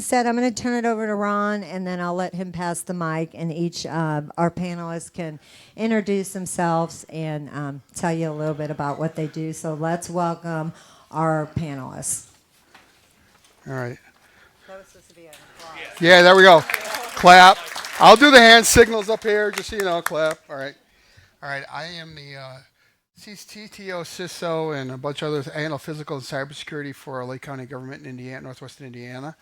said, I'm going to turn it over to Ron, and then I'll let him pass the mic, and each our panelists can introduce themselves and tell you a little bit about what they do. So let's welcome our panelists. All right. That was supposed to be an applause. Yeah, there we go. Clap. I'll do the hand signals up here, just so you know, clap. All right. I am the CTO, CISO, and a bunch of others. I handle physical and cybersecurity for Lake County government in Indiana, northwestern Indiana.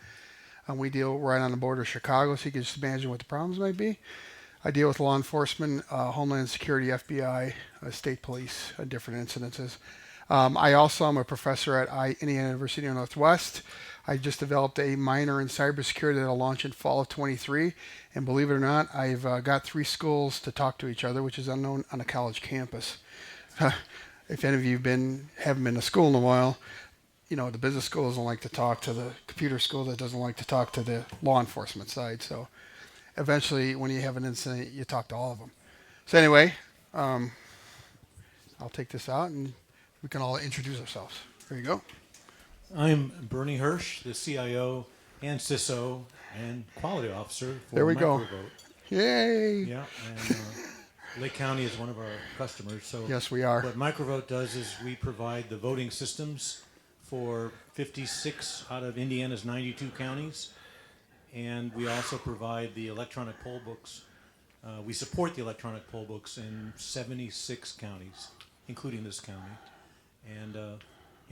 We deal right on the border of Chicago, so you can just imagine what the problems might be. I deal with law enforcement, Homeland Security, FBI, state police, different incidences. I also am a professor at Indiana University of Northwest. I just developed a minor in cybersecurity that will launch in fall of 23. And believe it or not, I've got 3 schools to talk to each other, which is unknown on a college campus. If any of you haven't been to school in a while, you know, the business school doesn't like to talk to the computer school that doesn't like to talk to the law enforcement side. So eventually, when you have an incident, you talk to all of them. So anyway, I'll take this out and we can all introduce ourselves. There you go. I'm Bernie Hirsch, the CIO and CISO and quality officer for There we MicroVote. go. Yay! Yeah, and Lake County is one of our customers. So Yes, we are. what MicroVote does is we provide the voting systems for 56 out of Indiana's 92 counties, and we also provide the electronic poll books. We support the electronic poll books in 76 counties, including this county. And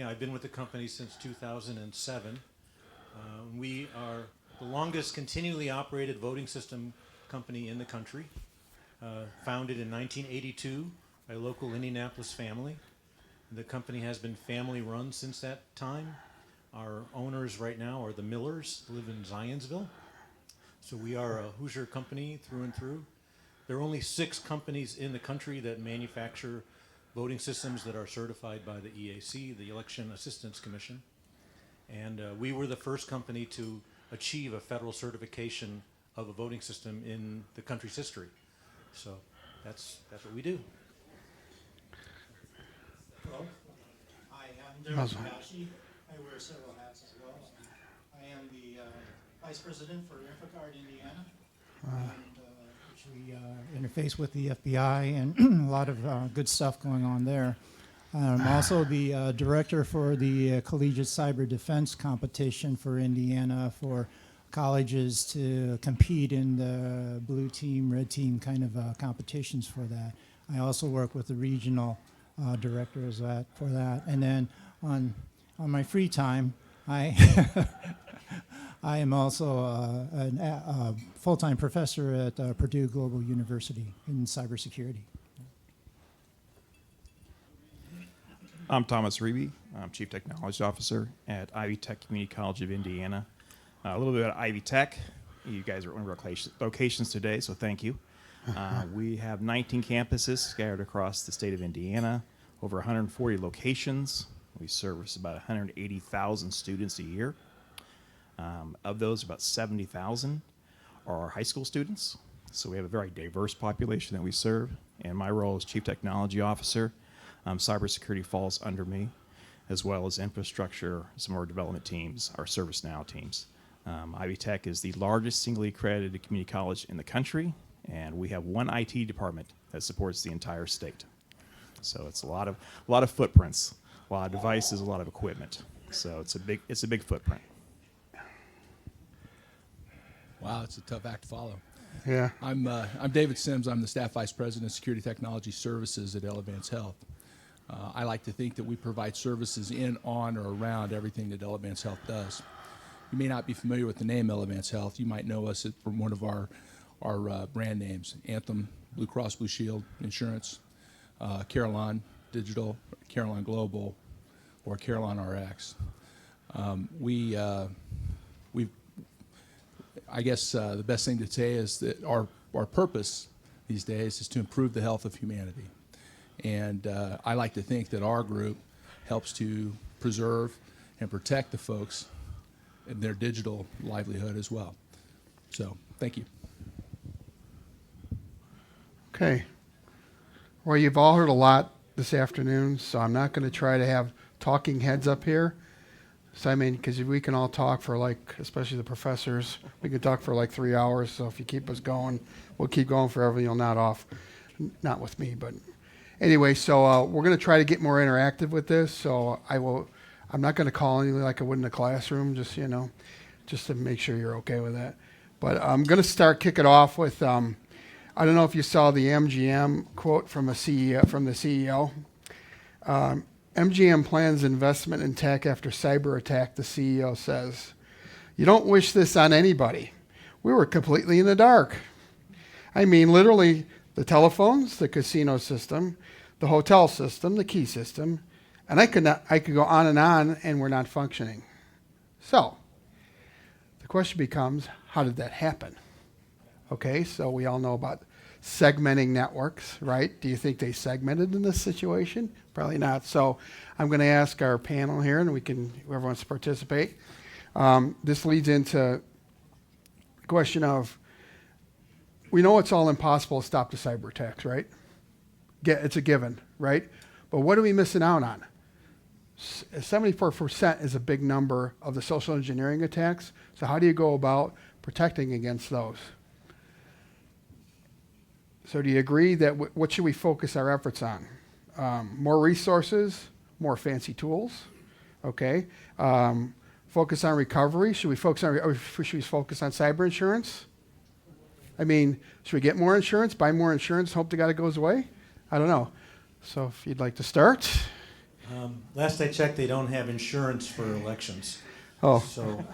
I've been with the company since 2007. We are the longest continually operated voting system company in the country, founded in 1982 by a local Indianapolis family. The company has been family run since that time. Our owners right now are the Millers, live in Zionsville. So we are a Hoosier company through and through. There are only 6 companies in the country that manufacture voting systems that are certified by the EAC, the Election Assistance Commission. And we were the first company to achieve a federal certification of a voting system in the country's history. So that's what we do. Hello. Hi, I'm Darryl Togashi. I wear several hats as well. I am the Vice President for InfraGard Indiana, which we interface with the FBI and a lot of good stuff going on there. I'm also the Director for the Collegiate Cyber Defense Competition for Indiana for colleges to compete in the blue team, red team kind of competitions for that. I also work with the regional directors for that. And then on my free time, I I am also a full-time professor at Purdue Global University in cybersecurity. I'm Thomas Riebe. I'm Chief Technology Officer at Ivy Tech Community College of Indiana. A little bit about Ivy Tech. You guys are at one of our locations today, so thank you. We have 19 campuses scattered across the state of Indiana, over 140 locations. We service about 180,000 students a year. Of those, about 70,000 are our high school students. So we have a very diverse population that we serve. And my role as Chief Technology Officer, cybersecurity falls under me, as well as infrastructure, some of our development teams, our ServiceNow teams. Ivy Tech is the largest singly accredited community college in the country, and we have one IT department that supports the entire state. So it's a lot of footprints, a lot of devices, a lot of equipment. So it's a big footprint. Wow, it's a tough act to follow. Yeah. I'm David Sims. I'm the Staff Vice President of Security Technology Services at Elevance Health. I like to think that we provide services in, on, or around everything that Elevance Health does. You may not be familiar with the name Elevance Health. You might know us from one of our brand names, Anthem, Blue Cross Blue Shield Insurance, Carillon Digital, Carillon Global, or Carillon RX. I guess the best thing to say is that our purpose these days is to improve the health of humanity. And I like to think that our group helps to preserve and protect the folks in their digital livelihood as well. So, thank you. Okay. Well, you've all heard a lot this afternoon, so I'm not going to try to have talking heads up here. So I mean, because we can all talk for like, especially the professors, we could talk for like 3 hours. So if you keep us going, we'll keep going forever. You'll not off, not with me, but anyway. So we're going to try to get more interactive with this. So I'm not going to call anything like I would in a classroom, just just to make sure you're okay with that. But I'm going to kick it off with. I don't know if you saw the MGM quote from the CEO. MGM plans investment in tech after cyber attack, the CEO says. You don't wish this on anybody. We were completely in the dark. I mean, literally, the telephones, the casino system, the hotel system, the key system, and I could go on, and we're not functioning. So, the question becomes, how did that happen? Okay, so we all know about segmenting networks, right? Do you think they segmented in this situation? Probably not. So I'm going to ask our panel here, and whoever wants to participate. This leads into the question of, we know it's all impossible to stop the cyber attacks, right? It's a given, right? But what are we missing out on? 74% is a big number of the social engineering attacks. So how do you go about protecting against those? So do you agree that what should we focus our efforts on? More resources, more fancy tools, okay? Focus on recovery. Should we focus on cyber insurance? I mean, should we get more insurance, buy more insurance, hope to God it goes away? I don't know. So if you'd like to start. Last I checked, they don't have insurance for elections. Oh, So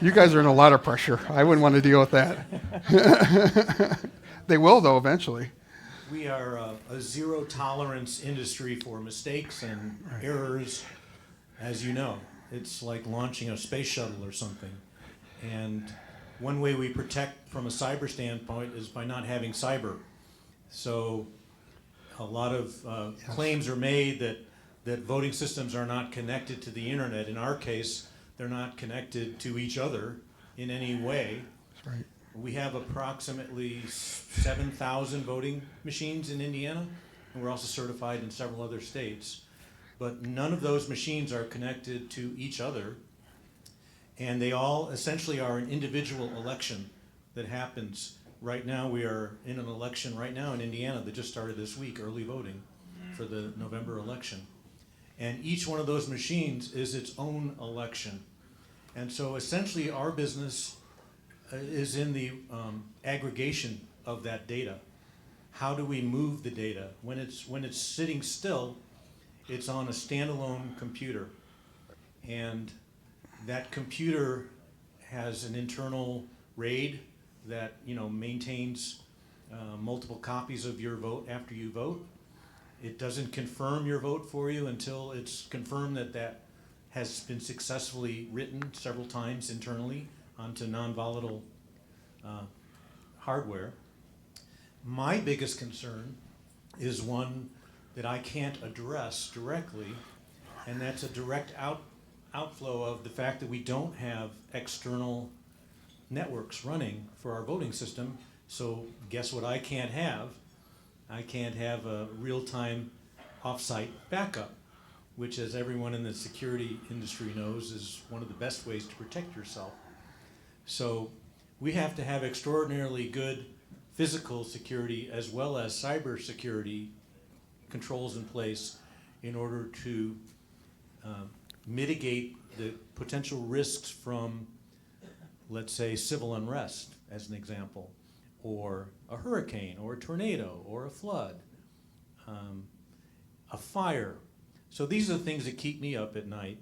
you guys are in a lot of pressure. I wouldn't want to deal with that. They will, though, eventually. we are a zero tolerance industry for mistakes and errors, as you know. It's like launching a space shuttle or something. And one way we protect from a cyber standpoint is by not having cyber. So a lot of claims are made that voting systems are not connected to the internet. In our case, they're not connected to each other in any way. That's right. We have approximately 7,000 voting machines in Indiana, and we're also certified in several other states. But none of those machines are connected to each other, and they all essentially are an individual election that happens. Right now, we are in an election right now in Indiana that just started this week, early voting for the November election. And each one of those machines is its own election. And so essentially our business is in the aggregation of that data. How do we move the data? When it's sitting still, it's on a standalone computer. And that computer has an internal RAID that maintains multiple copies of your vote after you vote. It doesn't confirm your vote for you until it's confirmed that has been successfully written several times internally onto non-volatile hardware. My biggest concern is one that I can't address directly, and that's a direct outflow of the fact that we don't have external networks running for our voting system. So guess what I can't have? I can't have a real-time off-site backup, which, as everyone in the security industry knows, is one of the best ways to protect yourself. So we have to have extraordinarily good physical security as well as cyber security controls in place in order to mitigate the potential risks from, let's say, civil unrest, as an example, or a hurricane, or a tornado, or a flood, a fire. So these are the things that keep me up at night.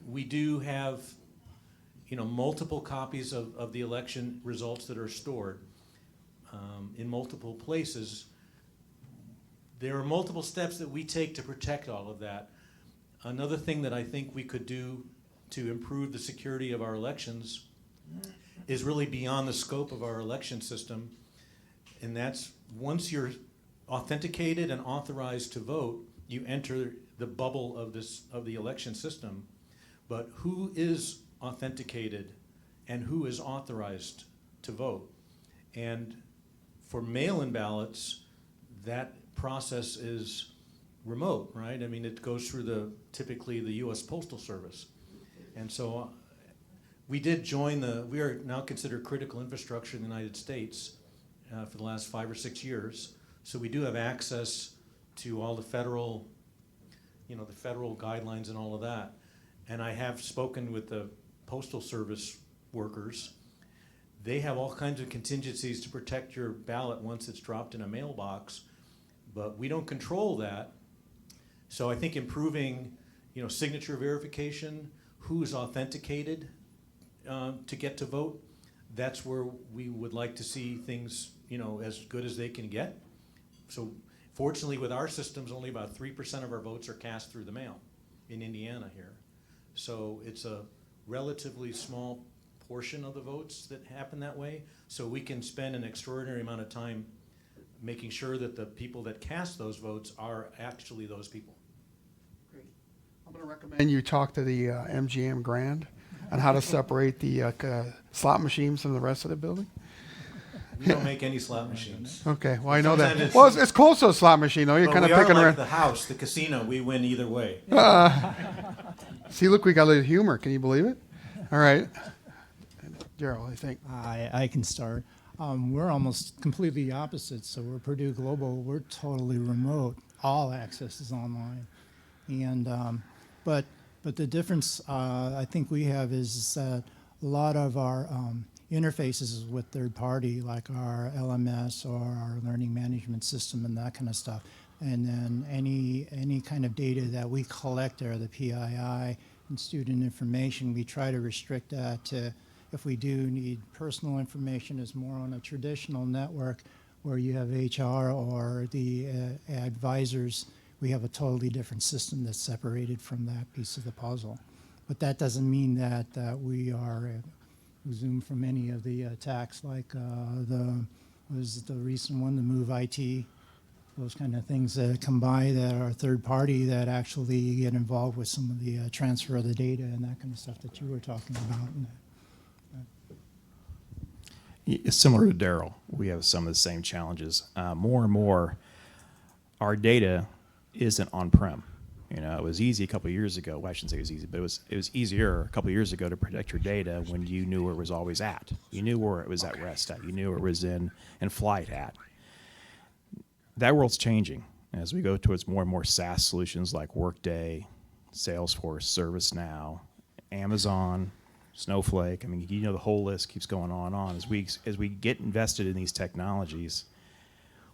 We do have multiple copies of the election results that are stored in multiple places. There are multiple steps that we take to protect all of that. Another thing that I think we could do to improve the security of our elections is really beyond the scope of our election system, and that's once you're authenticated and authorized to vote, you enter the bubble of the election system. But who is authenticated and who is authorized to vote? And for mail-in ballots, that process is remote, right? I mean, it goes through typically the U.S. Postal Service. And so we did join we are now considered critical infrastructure in the United States for the last 5 or 6 years. So we do have access to all the federal guidelines and all of that. And I have spoken with the Postal Service workers. They have all kinds of contingencies to protect your ballot once it's dropped in a mailbox, but we don't control that. So I think improving, signature verification, who's authenticated to get to vote, that's where we would like to see things, as good as they can get. So fortunately with our systems, only about 3% of our votes are cast through the mail in Indiana here. So it's a relatively small portion of the votes that happen that way. So we can spend an extraordinary amount of time making sure that the people that cast those votes are actually those people. Great. I'm going to recommend you talk to the MGM Grand on how to separate the slot machines from the rest of the building. We don't make any slot machines. Okay, well, I know Sometimes that. it's- Well, it's close to a slot machine, though. You're But kind of we are picking like around. the house, the casino. We win either way. See, look, we got a little humor. Can you believe it? All right. Darryl, I think. I can start. We're almost completely opposite. So we're Purdue Global. We're totally remote. All access is online, and but the difference I think we have is that a lot of our interfaces with third party, like our LMS or our learning management system and that kind of stuff, and then any kind of data that we collect there, the PII and student information, we try to restrict that to. If we do need personal information, is more on a traditional network where you have HR or the advisors. We have a totally different system that's separated from that piece of the puzzle. But that doesn't mean that we are zoomed from any of the attacks like the recent one, the Move IT, those kind of things that come by that are third party that actually get involved with some of the transfer of the data and that kind of stuff that you were talking about. It's similar to Darryl. We have some of the same challenges. More and more, our data isn't on-prem. It was easy a couple of years ago. Well, I shouldn't say it was easy, but it was easier a couple of years ago to protect your data when you knew where it was always at. You knew where it was at rest at. You knew where it was in flight at. That world's changing as we go towards more and more SaaS solutions like Workday, Salesforce, ServiceNow, Amazon, Snowflake. I mean, the whole list keeps going on and on. As we get invested in these technologies,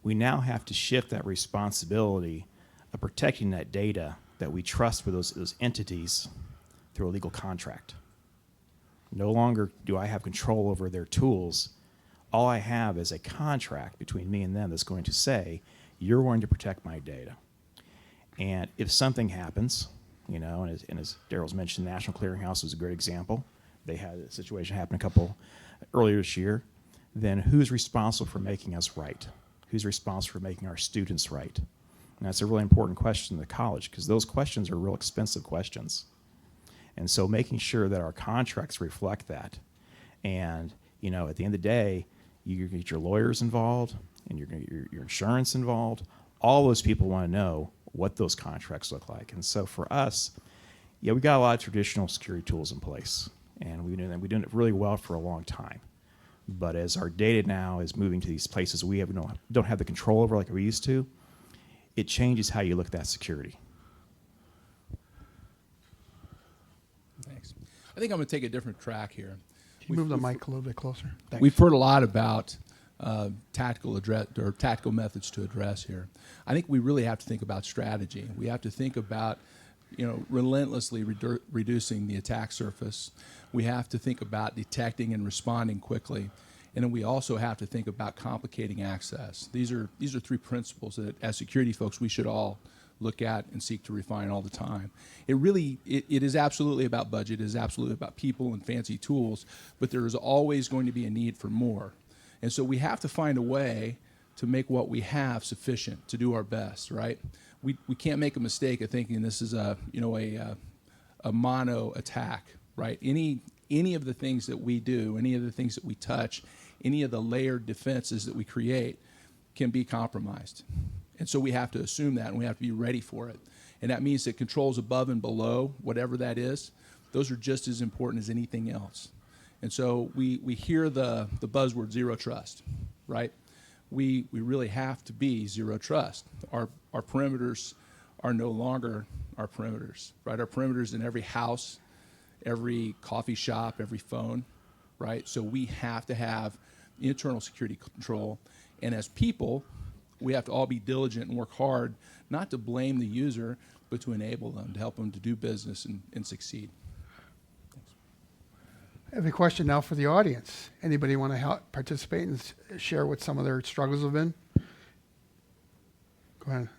we now have to shift that responsibility of protecting that data that we trust with those entities through a legal contract. No longer do I have control over their tools. All I have is a contract between me and them that's going to say, you're going to protect my data. And if something happens, and as Darryl's mentioned, National Clearinghouse is a great example. They had a situation happen earlier this year. Then who's responsible for making us right? Who's responsible for making our students right? And that's a really important question in the college because those questions are real expensive questions. And so making sure that our contracts reflect that. And, at the end of the day, you get your lawyers involved and your insurance involved. All those people want to know what those contracts look like. And so for us, we got a lot of traditional security tools in place. And we've been doing it really well for a long time. But as our data now is moving to these places we don't have the control over like we used to, it changes how you look at that security. Thanks. I think I'm going to take a different track here. Can you move the mic a little bit closer? Thanks. We've heard a lot about tactical methods to address here. I think we really have to think about strategy. We have to think about relentlessly reducing the attack surface. We have to think about detecting and responding quickly. And then we also have to think about complicating access. These are three principles that as security folks we should all look at and seek to refine all the time. It is absolutely about budget, it is absolutely about people and fancy tools, but there is always going to be a need for more. And so we have to find a way to make what we have sufficient to do our best, right? We can't make a mistake of thinking this is a mono attack, right? Any of the things that we do, any of the things that we touch, any of the layered defenses that we create can be compromised. And so we have to assume that, and we have to be ready for it. And that means that controls above and below, whatever that is, those are just as important as anything else. And so we hear the buzzword zero trust, right? We really have to be zero trust. Our perimeters are no longer our perimeters, right? Our perimeters in every house, every coffee shop, every phone, right? So we have to have internal security control. And as people, we have to all be diligent and work hard, not to blame the user, but to enable them, to help them to do business and succeed. I have a question now for the audience. Anybody want to help participate and share what some of their struggles have been? Go ahead.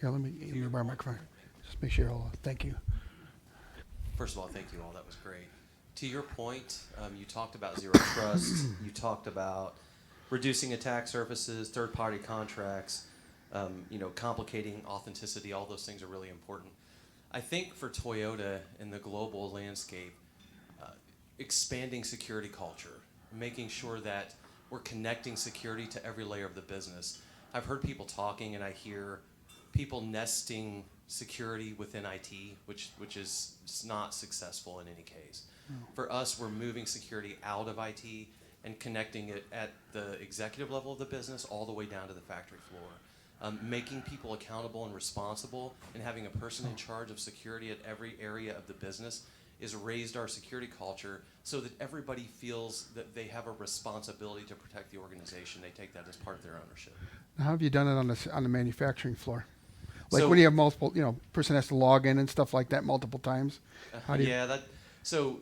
Here, let me borrow my microphone. Just make sure. Thank you. First of all, thank you all. That was great. To your point, you talked about zero trust. You talked about reducing attack surfaces, third-party contracts, complicating authenticity. All those things are really important. I think for Toyota in the global landscape, expanding security culture, making sure that we're connecting security to every layer of the business. I've heard people talking, and I hear people nesting security within IT, which is not successful in any case. No. For us, we're moving security out of IT and connecting it at the executive level of the business all the way down to the factory floor. Making people accountable and responsible and having a person in charge of security at every area of the business is raised our security culture so that everybody feels that they have a responsibility to protect the organization. They take that as part of their ownership. Now, how have you done it on the manufacturing floor? Like when you have multiple, person has to log in and stuff like that multiple times. How do you? Yeah, so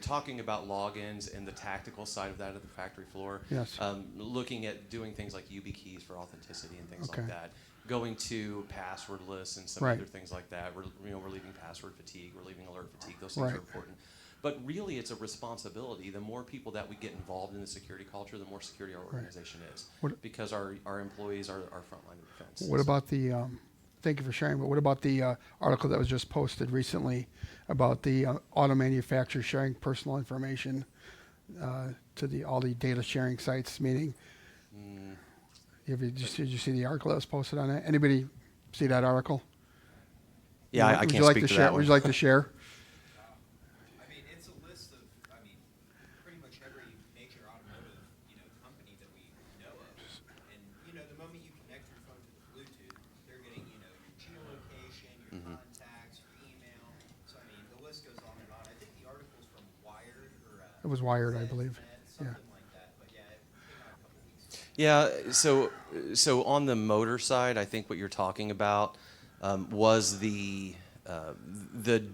talking about logins and the tactical side of that at the factory floor. Yes. Looking at doing things like YubiKeys for authenticity and things Okay. like that. Going to passwordless and some Right. other things like that. We're relieving password fatigue, relieving alert fatigue. Those things Right. are important. But really, it's a responsibility. The more people that we get involved in the security culture, the more security our organization is. Because our employees are our front line of defense. What about the? Thank you for sharing. But what about the article that was just posted recently about the auto manufacturers sharing personal information to all the data sharing sites? Meaning, did you see the article that was posted on that? Anybody see that article? Yeah, I can't speak to that one. Would you like to share? I mean, it's a list of, pretty much every major automotive, company that we know of. And, the moment you connect your phone to the Bluetooth, they're getting, your geolocation, your contacts, your email. So, the list goes on and on. I think the article's from Wired or... It was Wired, I believe. Something like that. But, yeah, it came out a couple weeks ago. Yeah, so on the motor side, I think what you're talking about was the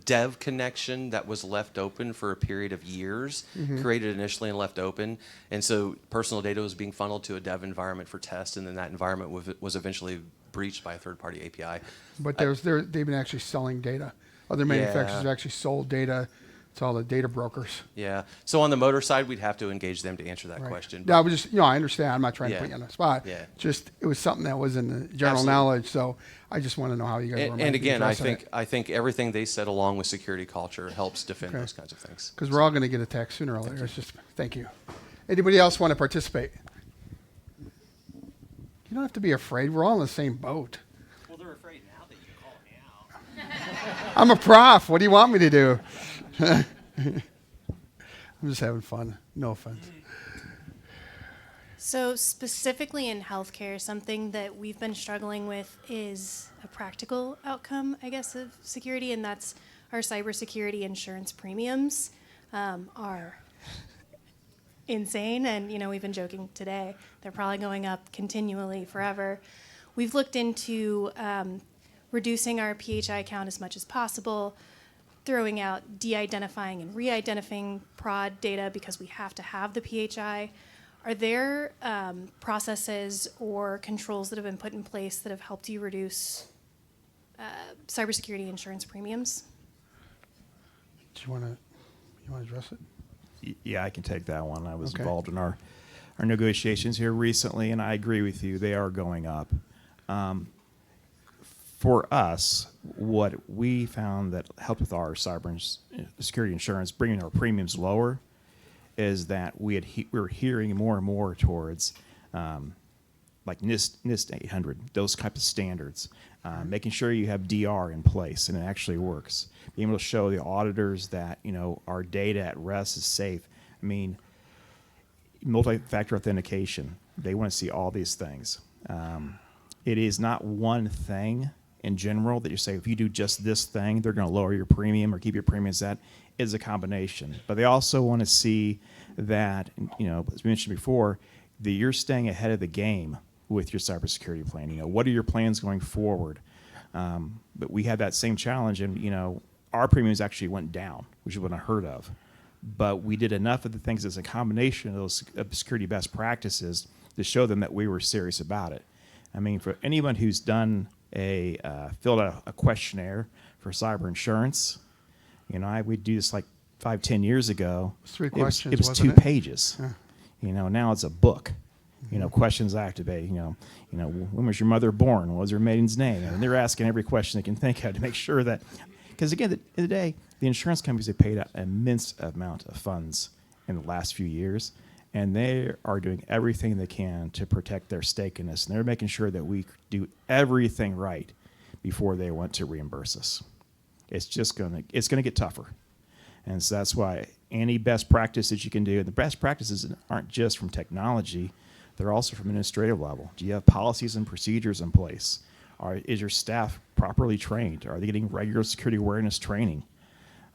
dev connection that was left open for a period of years, created initially and left open. And so personal data was being funneled to a dev environment for test, and then that environment was eventually breached by a third-party API. But they've been actually selling data. Other manufacturers have actually sold data to all the data brokers. Yeah. So on the motor side, we'd have to engage them to answer that Right. question. Yeah, I was just, I understand. I'm not trying to put you on the spot. Yeah. Just, it was something that was in the general Absolutely. knowledge. So I just want to know how you guys were. And again, I think everything they said along with security culture helps defend Okay. those kinds of things. Because we're all going to get attacked sooner or later. It's just, thank you. Anybody else want to participate? You don't have to be afraid. We're all in the same boat. Well, they're afraid now that you call me out. I'm a prof. What do you want me to do? I'm just having fun. No offense. So specifically in healthcare, something that we've been struggling with is a practical outcome, I guess, of security, and that's our cybersecurity insurance premiums are insane. And, we've been joking today. They're probably going up continually forever. We've looked into reducing our PHI count as much as possible, throwing out de-identifying and re-identifying prod data because we have to have the PHI. Are there processes or controls that have been put in place that have helped you reduce cybersecurity insurance premiums? Do you want to address it? Yeah, I can take that one. I was Okay. involved in our negotiations here recently, and I agree with you. They are going up. For us, what we found that helped with our cybersecurity insurance, bringing our premiums lower, is that we were hearing more and more towards like NIST 800, those type of standards, making sure you have DR in place and it actually works. Being able to show the auditors that, you know, our data at rest is safe. I mean, multi-factor authentication, they want to see all these things. It is not one thing in general that you say, if you do just this thing, they're going to lower your premium or keep your premiums. That is a combination. But they also want to see that, you know, as we mentioned before, that you're staying ahead of the game with your cybersecurity plan. You know, what are your plans going forward? But we had that same challenge, and, you know, our premiums actually went down, which is what I heard of. But we did enough of the things as a combination of those security best practices to show them that we were serious about it. I mean, for anyone who's done filled out a questionnaire for cyber insurance, you know, we do this like 5-10 years ago. Three questions, It was wasn't 2 it? pages. Yeah. You know, now it's a book. You know, questions activate. You know, when was your mother born? What was her maiden's name? And they're asking every question they can think of to make sure that, because again, at the end of the day, the insurance companies have paid out an immense amount of funds in the last few years, and they are doing everything they can to protect their stake in us, and they're making sure that we do everything right before they want to reimburse us. It's gonna get tougher, and so that's why any best practices you can do, and the best practices aren't just from technology, they're also from administrative level. Do you have policies and procedures in place? Is your staff properly trained? Are they getting regular security awareness training?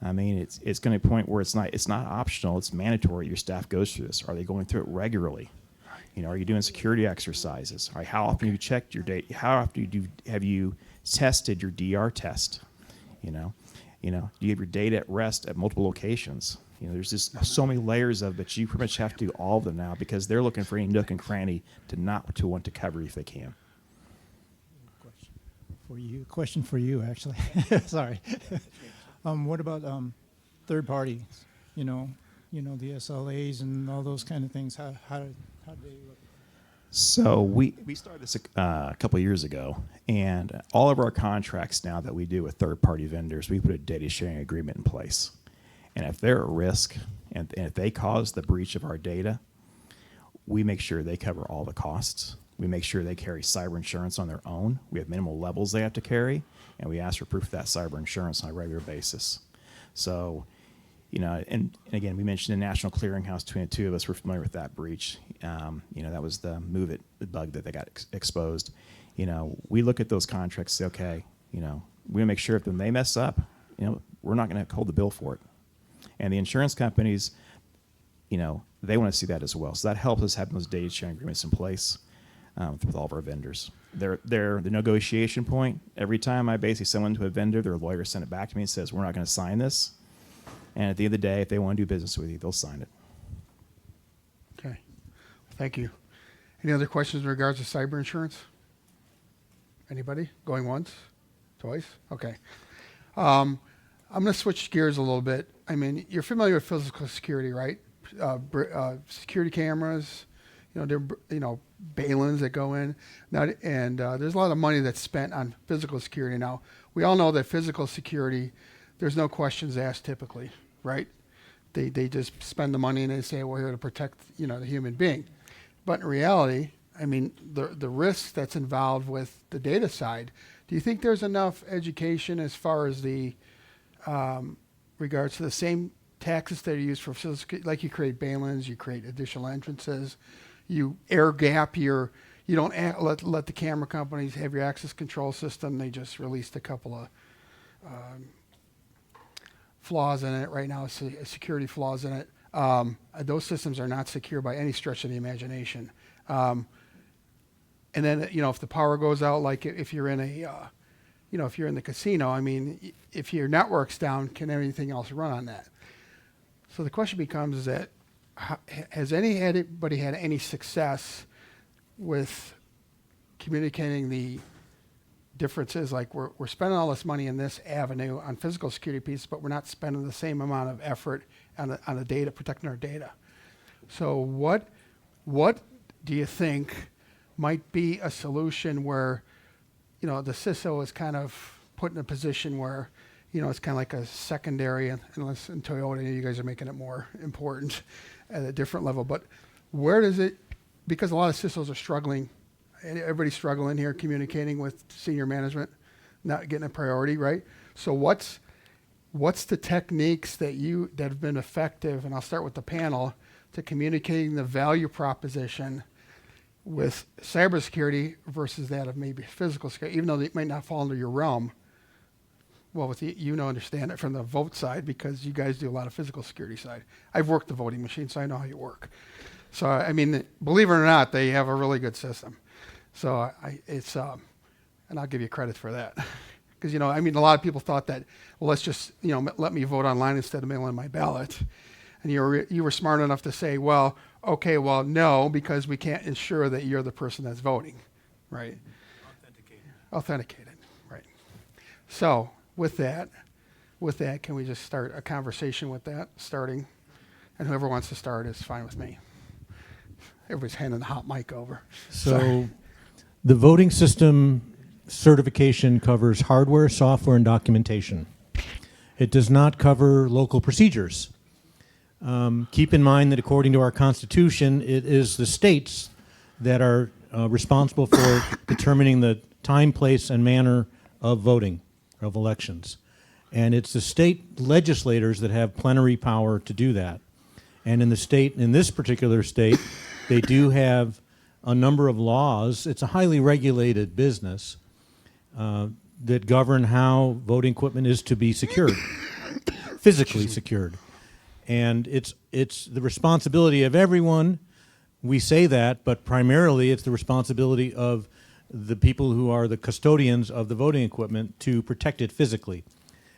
I mean, it's going to a point where it's not optional, it's mandatory. Your staff goes through this. Are they going through it regularly? You know, are you doing security exercises? All right, how often have you checked your data? How often have you tested your DR test? You know, do you have your data at rest at multiple locations? You know, there's just so many layers of it, but you pretty much have to do all of them now because they're looking for any nook and cranny to want to cover if they can. Question for you, actually. Sorry. What about third parties? You know, the SLAs and all those kind of things. How do they look? So we started this a couple of years ago, and all of our contracts now that we do with third-party vendors, we put a data sharing agreement in place. And if they're at risk, and if they cause the breach of our data, we make sure they cover all the costs. We make sure they carry cyber insurance on their own. We have minimal levels they have to carry, and we ask for proof of that cyber insurance on a regular basis. So, you know, and again, we mentioned the National Clearinghouse between the two of us. We're familiar with that breach. You know, that was the the bug that they got exposed. You know, we look at those contracts, say, okay, you know, we make sure if they mess up, you know, we're not going to hold the bill for it. And the insurance companies, you know, they want to see that as well. So that helps us have those data sharing agreements in place with all of our vendors. They're the negotiation point. Every time I basically send one to a vendor, their lawyer sent it back to me and says, we're not going to sign this. And at the end of the day, if they want to do business with you, they'll sign it. Okay. Thank you. Any other questions in regards to cyber insurance? Anybody? Going once? Twice? Okay. I'm going to switch gears a little bit. I mean, you're familiar with physical security, right? Security cameras, balins that go in. Now, and there's a lot of money that's spent on physical security. Now, we all know that physical security, there's no questions asked typically, right? They just spend the money and they say, we're here to protect, the human being. But in reality, I mean, the risk that's involved with the data side, do you think there's enough education as far as the regards to the same taxes that are used for physical security? Like you create bail-ins, you create additional entrances, you air gap you don't let the camera companies have your access control system. They just released a couple of flaws in it right now, security flaws in it. Those systems are not secure by any stretch of the imagination. And then, if the power goes out, like if you're in if you're in the casino, I mean, if your network's down, can anything else run on that? So the question becomes, is that has anybody had any success with communicating the differences? Like we're spending all this money in this avenue on physical security pieces, but we're not spending the same amount of effort on the data, protecting our data. So what do you think might be a solution where, the CISO is kind of put in a position where, it's kind of like a secondary, unless in Toyota, you guys are making it more important at a different level. But where does it, because a lot of CISOs are struggling, Everybody's struggling here communicating with senior management, not getting a priority, right? So what's the techniques that have been effective, and I'll start with the panel, to communicating the value proposition with cybersecurity versus that of maybe physical security, even though they might not fall under your realm. Well, with understand it from the vote side because you guys do a lot of physical security side. I've worked the voting machine, so I know how you work. So, I mean, believe it or not, they have a really good system. So and I'll give you credit for that. Because, a lot of people thought that, well, let's just, let me vote online instead of mailing my ballot. And you were smart enough to say, well, okay, well, no, because we can't ensure that you're the person that's voting, right? Authenticated, right. So with that, can we just start a conversation with that, starting? And whoever wants to start is fine with me. Everybody's handing the hot mic over. So the voting system certification covers hardware, software, and documentation. It does not cover local procedures. Keep in mind that according to our Constitution, it is the states that are responsible for determining the time, place, and manner of voting, of elections. And it's the state legislators that have plenary power to do that. And in this particular state, they do have a number of laws. It's a highly regulated business that govern how voting equipment is to be secured, physically secured. And it's the responsibility of everyone. We say that, but primarily it's the responsibility of the people who are the custodians of the voting equipment to protect it physically.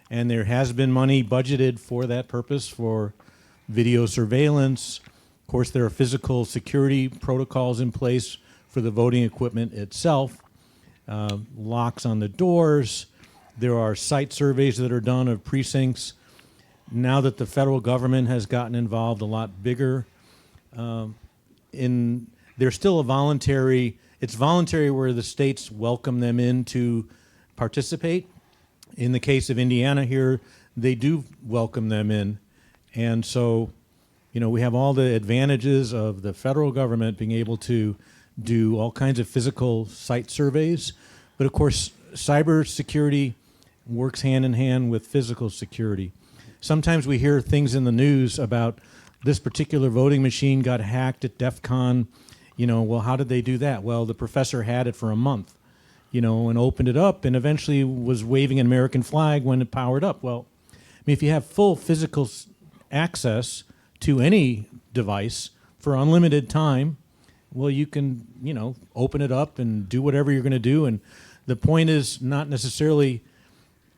And there has been money budgeted for that purpose, for video surveillance. Of course, there are physical security protocols in place for the voting equipment itself, locks on the doors. There are site surveys that are done of precincts. Now that the federal government has gotten involved a lot bigger, there's still it's voluntary where the states welcome them in to participate. In the case of Indiana here, they do welcome them in. And so, we have all the advantages of the federal government being able to do all kinds of physical site surveys. But of course, cybersecurity works hand in hand with physical security. Sometimes we hear things in the news about this particular voting machine got hacked at DEF CON. Well, how did they do that? Well, the professor had it for a month, and opened it up and eventually was waving an American flag when it powered up. Well, if you have full physical access to any device for unlimited time, well, you can, open it up and do whatever you're going to do. And the point is not necessarily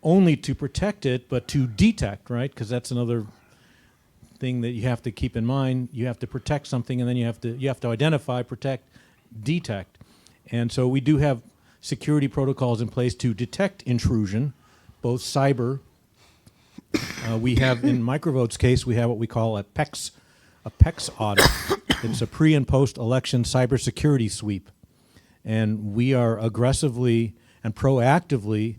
only to protect it, but to detect, right? Because that's another thing that you have to keep in mind. You have to protect something, and then you have to identify, protect, detect. And so we do have security protocols in place to detect intrusion, both cyber. We have, in MicroVote's case, we have what we call a PEX audit. It's a pre- and post-election cybersecurity sweep. And we are aggressively and proactively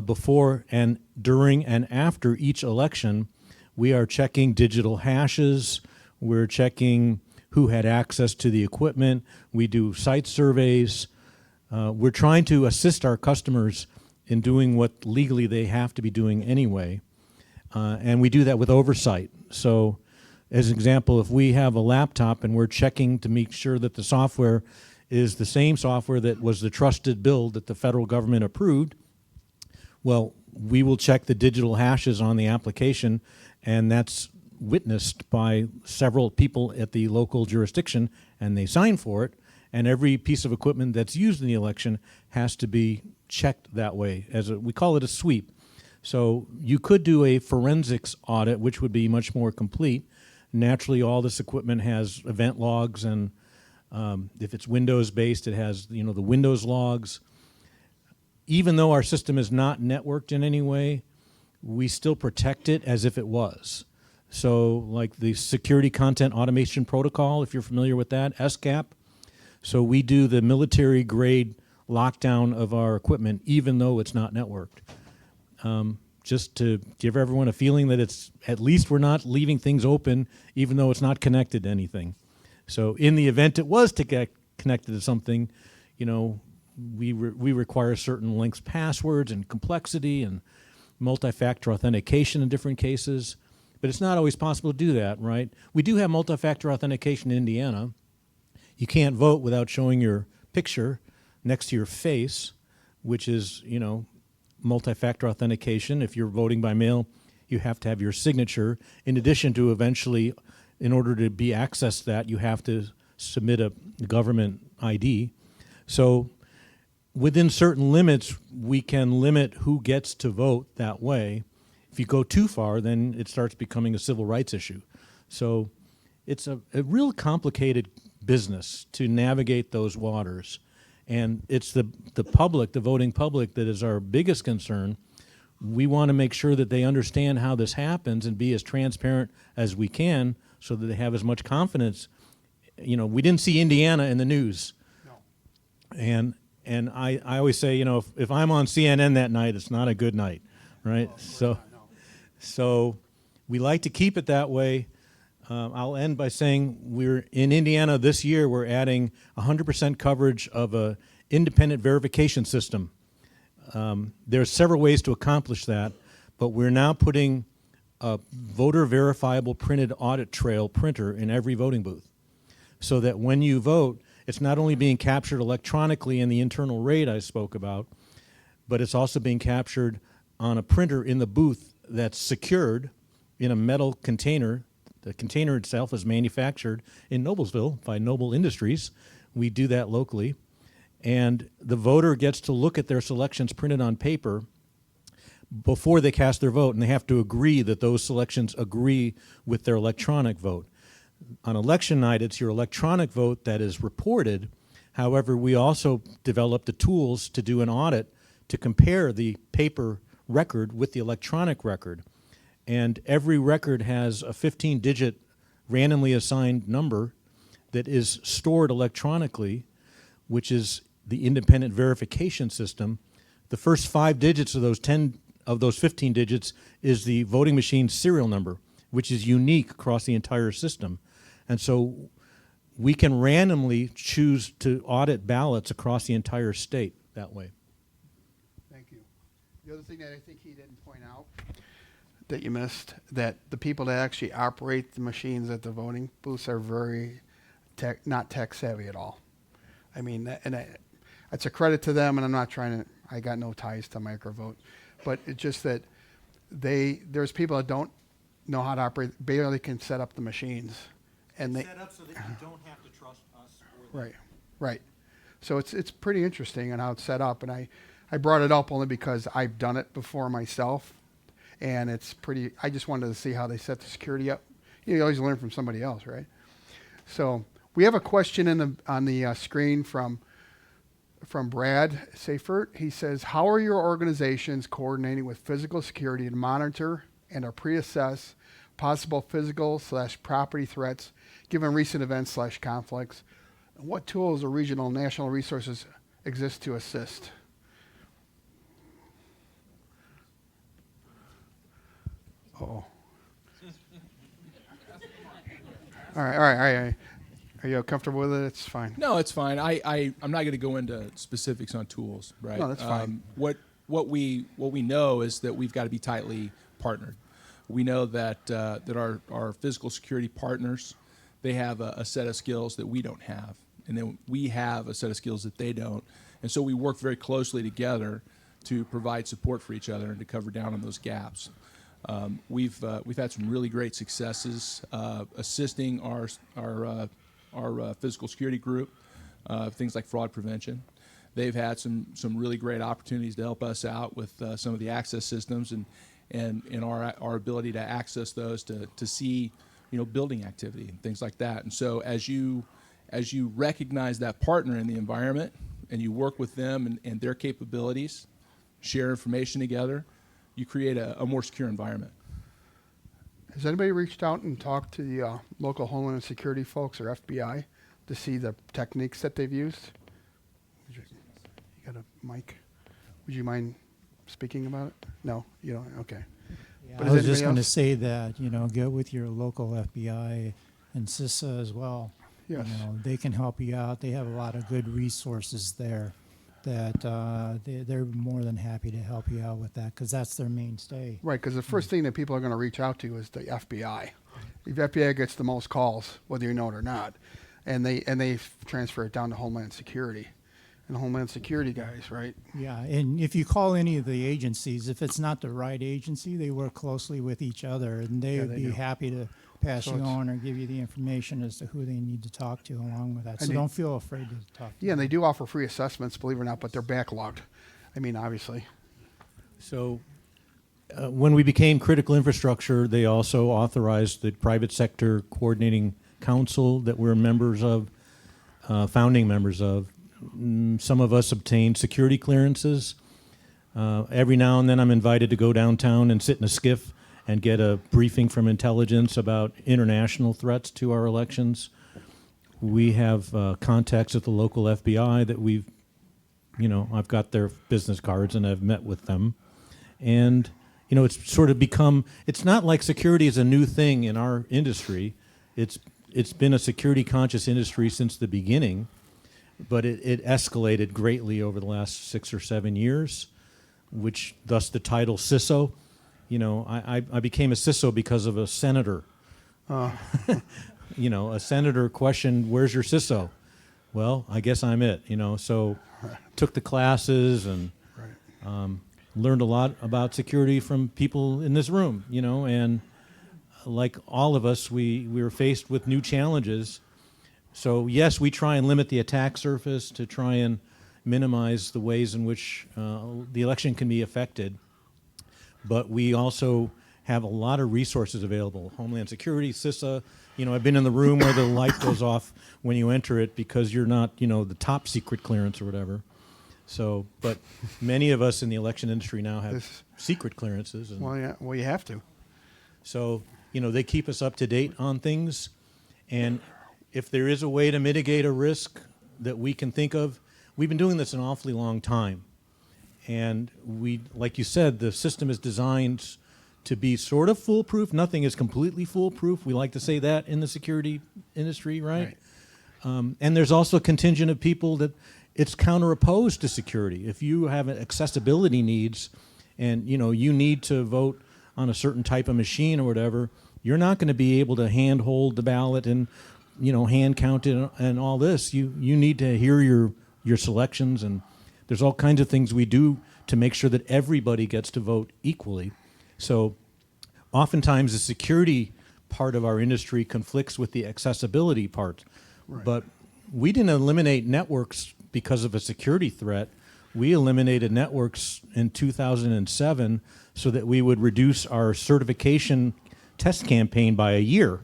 before and during and after each election, we are checking digital hashes. We're checking who had access to the equipment. We do site surveys. We're trying to assist our customers in doing what legally they have to be doing anyway. And we do that with oversight. So as an example, if we have a laptop and we're checking to make sure that the software is the same software that was the trusted build that the federal government approved, well, we will check the digital hashes on the application, and that's witnessed by several people at the local jurisdiction, and they sign for it, and every piece of equipment that's used in the election has to be checked that way. We call it a sweep. So you could do a forensics audit, which would be much more complete. Naturally, all this equipment has event logs, and if it's Windows-based, it has the Windows logs. Even though our system is not networked in any way, we still protect it as if it was. So like the Security Content Automation Protocol, if you're familiar with that, SCAP. So we do the military-grade lockdown of our equipment, even though it's not networked. Just to give everyone a feeling that it's, at least we're not leaving things open, even though it's not connected to anything. So in the event it was to get connected to something, you know, we require certain lengths passwords and complexity and multi-factor authentication in different cases, but it's not always possible to do that, right? We do have multi-factor authentication in Indiana. You can't vote without showing your picture next to your face, which is, you know, multi-factor authentication. If you're voting by mail, you have to have your signature. In addition to eventually, in order to be accessed that, you have to submit a government ID. So within certain limits, we can limit who gets to vote that way. If you go too far, then it starts becoming a civil rights issue. So it's a real complicated business to navigate those waters. And it's the public, the voting public, that is our biggest concern. We want to make sure that they understand how this happens and be as transparent as we can so that they have as much confidence. You know, we didn't see Indiana in the news. No. And I always say, you know, if I'm on CNN that night, it's not a good night, right? So we like to keep it that way. I'll end by saying we're in Indiana this year. We're adding 100% coverage of a independent verification system. There's several ways to accomplish that, but we're now putting a voter verifiable printed audit trail printer in every voting booth, so that when you vote, it's not only being captured electronically in the internal rate I spoke about, but it's also being captured on a printer in the booth that's secured in a metal container. The container itself is manufactured in Noblesville by Noble Industries. We do that locally. And the voter gets to look at their selections printed on paper before they cast their vote, and they have to agree that those selections agree with their electronic vote. On election night, it's your electronic vote that is reported. However, we also developed the tools to do an audit to compare the paper record with the electronic record. And every record has a 15-digit randomly assigned number that is stored electronically, which is the independent verification system. The first 5 digits of those 15 digits is the voting machine serial number, which is unique across the entire system. And so we can randomly choose to audit ballots across the entire state that way. Thank you. The other thing that I think he didn't point out that you missed, that the people that actually operate the machines at the voting booths are very not tech savvy at all. I mean, it's a credit to them, and I'm not trying to, I got no ties to MicroVote, but it's just that there's people that don't know how to operate, barely can set up the machines. And Set up so that you don't have to trust us or them. Right. So it's pretty interesting on how it's set up, and I brought it up only because I've done it before myself, and it's pretty. I just wanted to see how they set the security up. You always learn from somebody else, right? So we have a question on the screen from Brad Seifert. He says, "How are your organizations coordinating with physical security to monitor and or pre-assess possible physical/property threats given recent events/conflicts? What tools or regional and national resources exist to assist?" Uh-oh. All right. Are you comfortable with it? It's fine. No, it's fine. I'm not going to go into specifics on tools, right? No, that's fine. What we know is that we've got to be tightly partnered. We know that our physical security partners, they have a set of skills that we don't have, and then we have a set of skills that they don't, and so we work very closely together to provide support for each other and to cover down on those gaps. We've had some really great successes assisting our physical security group, things like fraud prevention. They've had some really great opportunities to help us out with some of the access systems and our ability to access those to see, building activity and things like that. And so as you recognize that partner in the environment and you work with them and their capabilities, share information together, you create a more secure environment. Has anybody reached out and talked to the local Homeland Security folks or FBI to see the techniques that they've used? You got a mic? Would you mind speaking about it? No, you don't. Okay. Yeah, But I is was just anybody going to else? say that, get with your local FBI and CISO as well, Yes. You know, they can help you out. They have a lot of good resources there that they're more than happy to help you out with that because that's their mainstay. Right, because the first thing that people are going to reach out to is the FBI. The FBI gets the most calls, whether you know it or not, and they transfer it down to Homeland Security, and Homeland Security guys, right? Yeah, and if you call any of the agencies, if it's not the right agency, they work closely with each other, and they would they be do. happy to pass So you it's- on or give you the information as to who they need to talk to along with that. So And don't feel afraid to talk to Yeah, and them. they do offer free assessments, believe it or not, but they're backlogged. I mean, obviously. So when we became critical infrastructure, they also authorized the private sector coordinating council that we're members of, founding members of. Some of us obtained security clearances. Every now and then I'm invited to go downtown and sit in a skiff and get a briefing from intelligence about international threats to our elections. We have contacts at the local FBI that we've, I've got their business cards and I've met with them. And, it's sort of become, it's not like security is a new thing in our industry. It's been a security conscious industry since the beginning, but it escalated greatly over the last 6 or 7 years, which thus the title CISO. I became a CISO because of a senator. A senator questioned, "Where's your CISO?" Well, I guess I'm it. So took the classes and learned a lot about security from people in this room. And like all of us, we were faced with new challenges. So yes, we try and limit the attack surface to try and minimize the ways in which the election can be affected. But we also have a lot of resources available. Homeland Security, CISA. I've been in the room where the light goes off when you enter it because you're not, the top secret clearance or whatever. So, but many of us in the election industry now have secret clearances. And Well, yeah. Well, you have to. so, they keep us up to date on things. And if there is a way to mitigate a risk that we can think of, we've been doing this an awfully long time. And we, like you said, the system is designed to be sort of foolproof. Nothing is completely foolproof. We like to say that in the security industry, right? And there's also a contingent of people that it's counter-opposed to security. If you have accessibility needs and, you need to vote on a certain type of machine or whatever, you're not going to be able to hand hold the ballot and, hand count it and all this. You need to hear your selections, and there's all kinds of things we do to make sure that everybody gets to vote equally. So oftentimes the security part of our industry conflicts with the accessibility part. Right. But we didn't eliminate networks because of a security threat. We eliminated networks in 2007 so that we would reduce our certification test campaign by a year.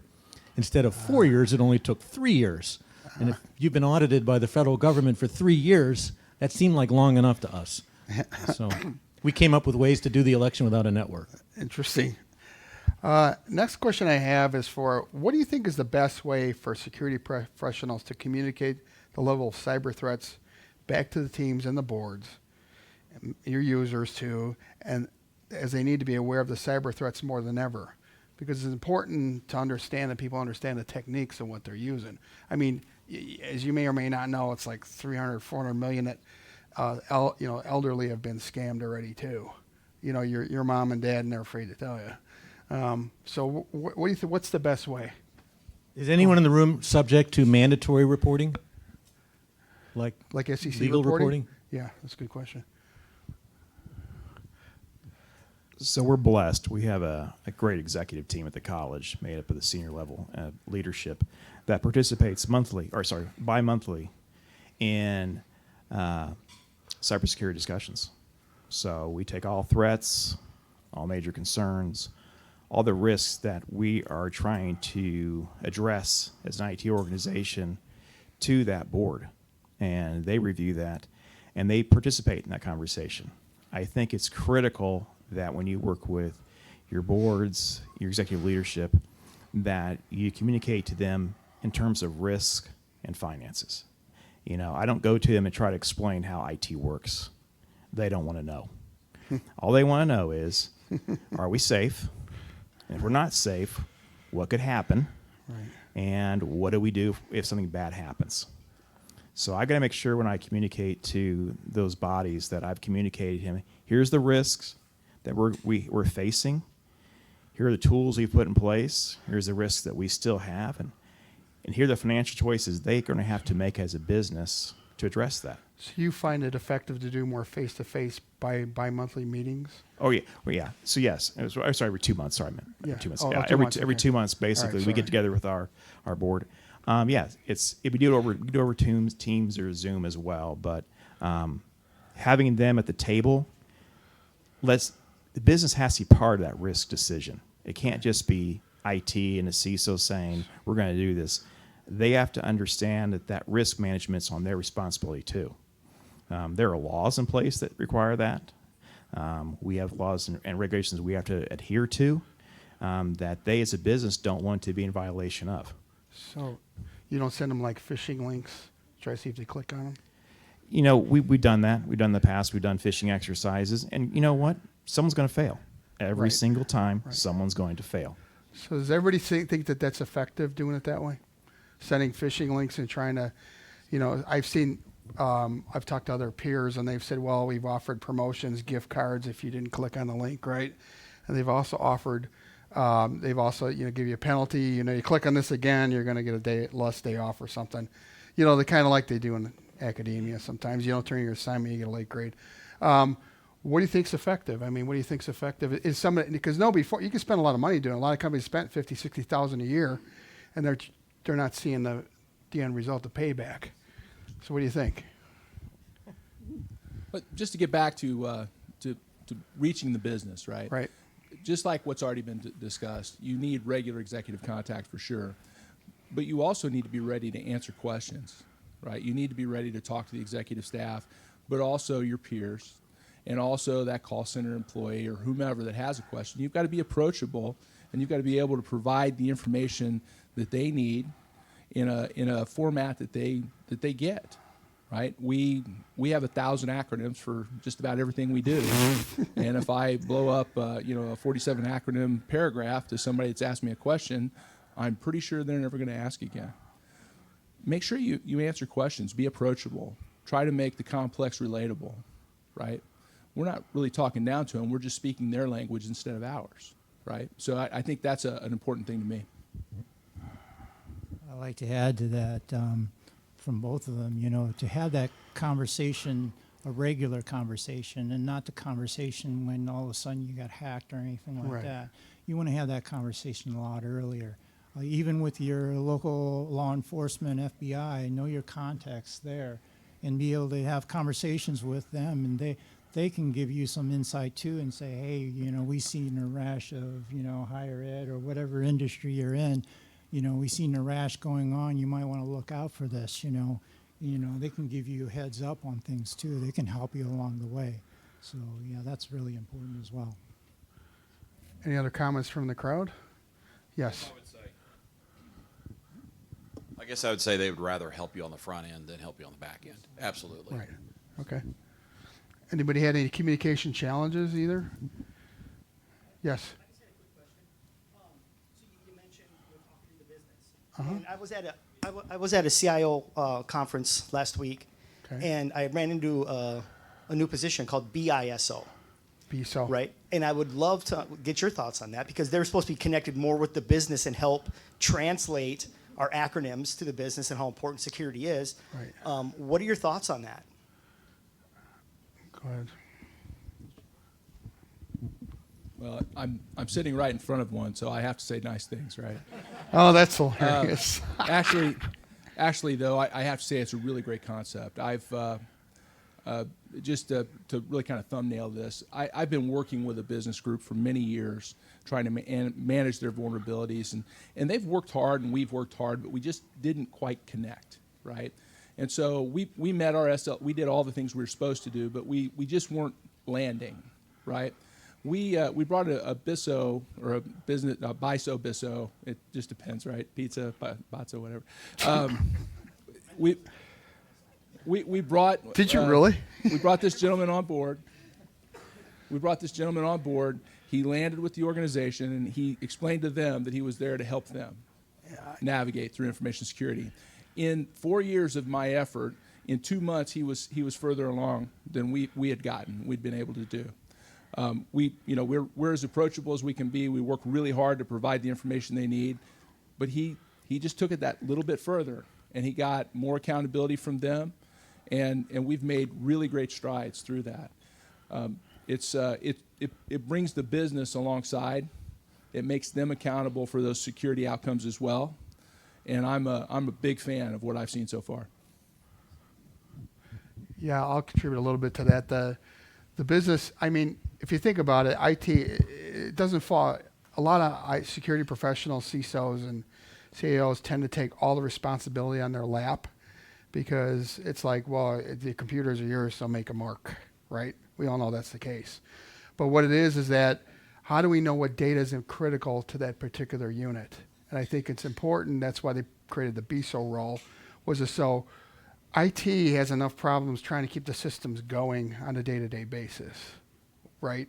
Instead of 4 years, it only took 3 years. And if you've been audited by the federal government for 3 years, that seemed like long enough to us. So we came up with ways to do the election without a network. Interesting. Next question I have is what do you think is the best way for security professionals to communicate the level of cyber threats back to the teams and the boards, and your users too, and as they need to be aware of the cyber threats more than ever? Because it's important to understand that people understand the techniques and what they're using. I mean, as you may or may not know, it's like 300, 400 million that elderly have been scammed already too. Your mom and dad, and they're afraid to tell you. So what do you think? What's the best way? Is anyone in the room subject to mandatory reporting? Like SEC legal reporting? Yeah, that's a good question. So we're blessed. We have a great executive team at the college made up of the senior level leadership that participates bi-monthly in cybersecurity discussions. So we take all threats, all major concerns, all the risks that we are trying to address as an IT organization to that board. And they review that, and they participate in that conversation. I think it's critical that when you work with your boards, your executive leadership, that you communicate to them in terms of risk and finances. I don't go to them and try to explain how IT works. They don't want to know. All they want to know is, are we safe? And if we're not safe, what could happen? Right. and what do we do if something bad happens? So I got to make sure when I communicate to those bodies that I've communicated to him, here's the risks that we're facing. Here are the tools we've put in place. Here's the risks that we still have. And here are the financial choices they're going to have to make as a business to address that. So you find it effective to do more face-to-face bi-monthly meetings? Oh, yeah. Well, yeah. So, yes. I'm sorry, every 2 months. Sorry, I meant Yeah. every 2 months. Oh, Yeah, 2 months, every okay. 2 months, basically, All right, we get sorry. together with our board. Yeah, if we do it over Teams or Zoom as well, but having them at the table, the business has to be part of that risk decision. It can't just be IT and a CISO saying, we're going to do this. They have to understand that risk management's on their responsibility too. There are laws in place that require that. We have laws and regulations we have to adhere to that they as a business don't want to be in violation of. So you don't send them like phishing links, try to see if they click on them? You know, we've done that. We've done in the past. We've done phishing exercises. And you know what? Someone's going to fail. Every Right. single time, Right. someone's going to fail. So does everybody think that that's effective, doing it that way? Sending phishing links and trying to, I've talked to other peers and they've said, well, we've offered promotions, gift cards if you didn't click on the link, right? And they've also offered, give you a penalty. You click on this again, you're going to get a less day off or something. The kind of like they do in academia sometimes. You don't turn in your assignment, you get a late grade. What do you think's effective? I mean, what do you think's effective? Is somebody, because you can spend a lot of money doing it. A lot of companies spent $50,000, $60,000 a year, and they're not seeing the end result, the payback. So what do you think? But just to get back to reaching the business, right? Right. Just like what's already been discussed, you need regular executive contact for sure, but you also need to be ready to answer questions, right? You need to be ready to talk to the executive staff, but also your peers, and also that call center employee or whomever that has a question. You've got to be approachable, and you've got to be able to provide the information that they need in a format that they get. Right? We have 1,000 acronyms for just about everything we do, and if I blow up a 47 acronym paragraph to somebody that's asked me a question, I'm pretty sure they're never going to ask again. Make sure you answer questions, be approachable, try to make the complex relatable. Right? We're not really talking down to them; we're just speaking their language instead of ours. Right? So I think that's an important thing to me. I'd like to add to that. From both of them, to have that conversation, a regular conversation, and not the conversation when all of a sudden you got hacked or anything like Right. that. You want to have that conversation a lot earlier. Even with your local law enforcement, FBI, know your contacts there and be able to have conversations with them, and they can give you some insight too and say, hey, we've seen a rash of, higher ed or whatever industry you're in. We've seen a rash going on. You might want to look out for this. They can give you a heads up on things too. They can help you along the way. So yeah, that's really important as well. Any other comments from the crowd? Yes. I guess I would say they would rather help you on the front end than help you on the back end. Absolutely. Right. Okay. Anybody had any communication challenges either? Yes. And I was at a CIO conference last week, Okay. and I ran into a new position called BISO. BISO. Right, and I would love to get your thoughts on that because they're supposed to be connected more with the business and help translate our acronyms to the business and how important security is. Right. What are your thoughts on that? Go ahead. Well, I'm sitting right in front of one, so I have to say nice things, right? Oh, that's hilarious. Actually, though, I have to say it's a really great concept. I've just to really kind of thumbnail this, I've been working with a business group for many years, trying to manage their vulnerabilities, and they've worked hard and we've worked hard, but we just didn't quite connect, right? And so we met our we did all the things we were supposed to do, but we just weren't landing, right? We brought a BISO or a business BISO. It just depends, right? Pizza, bazzo, whatever. We brought. Did you really? We brought this gentleman on board. He landed with the organization and he explained to them that he was there to help them. navigate through information security. In 4 years of my effort, in 2 months he was further along than we had gotten. We'd been able to do. We're as approachable as we can be. We work really hard to provide the information they need, but he just took it that little bit further, and he got more accountability from them, and we've made really great strides through that. It brings the business alongside. It makes them accountable for those security outcomes as well, and I'm a big fan of what I've seen so far. Yeah, I'll contribute a little bit to that. The business, I mean, if you think about it, IT, it doesn't fall. A lot of security professionals, CISOs and CIOs tend to take all the responsibility on their lap because it's like, well, the computers are yours, so make them work, right? We all know that's the case. But what it is that how do we know what data is critical to that particular unit? And I think it's important. That's why they created the BISO role, so IT has enough problems trying to keep the systems going on a day-to-day basis, right?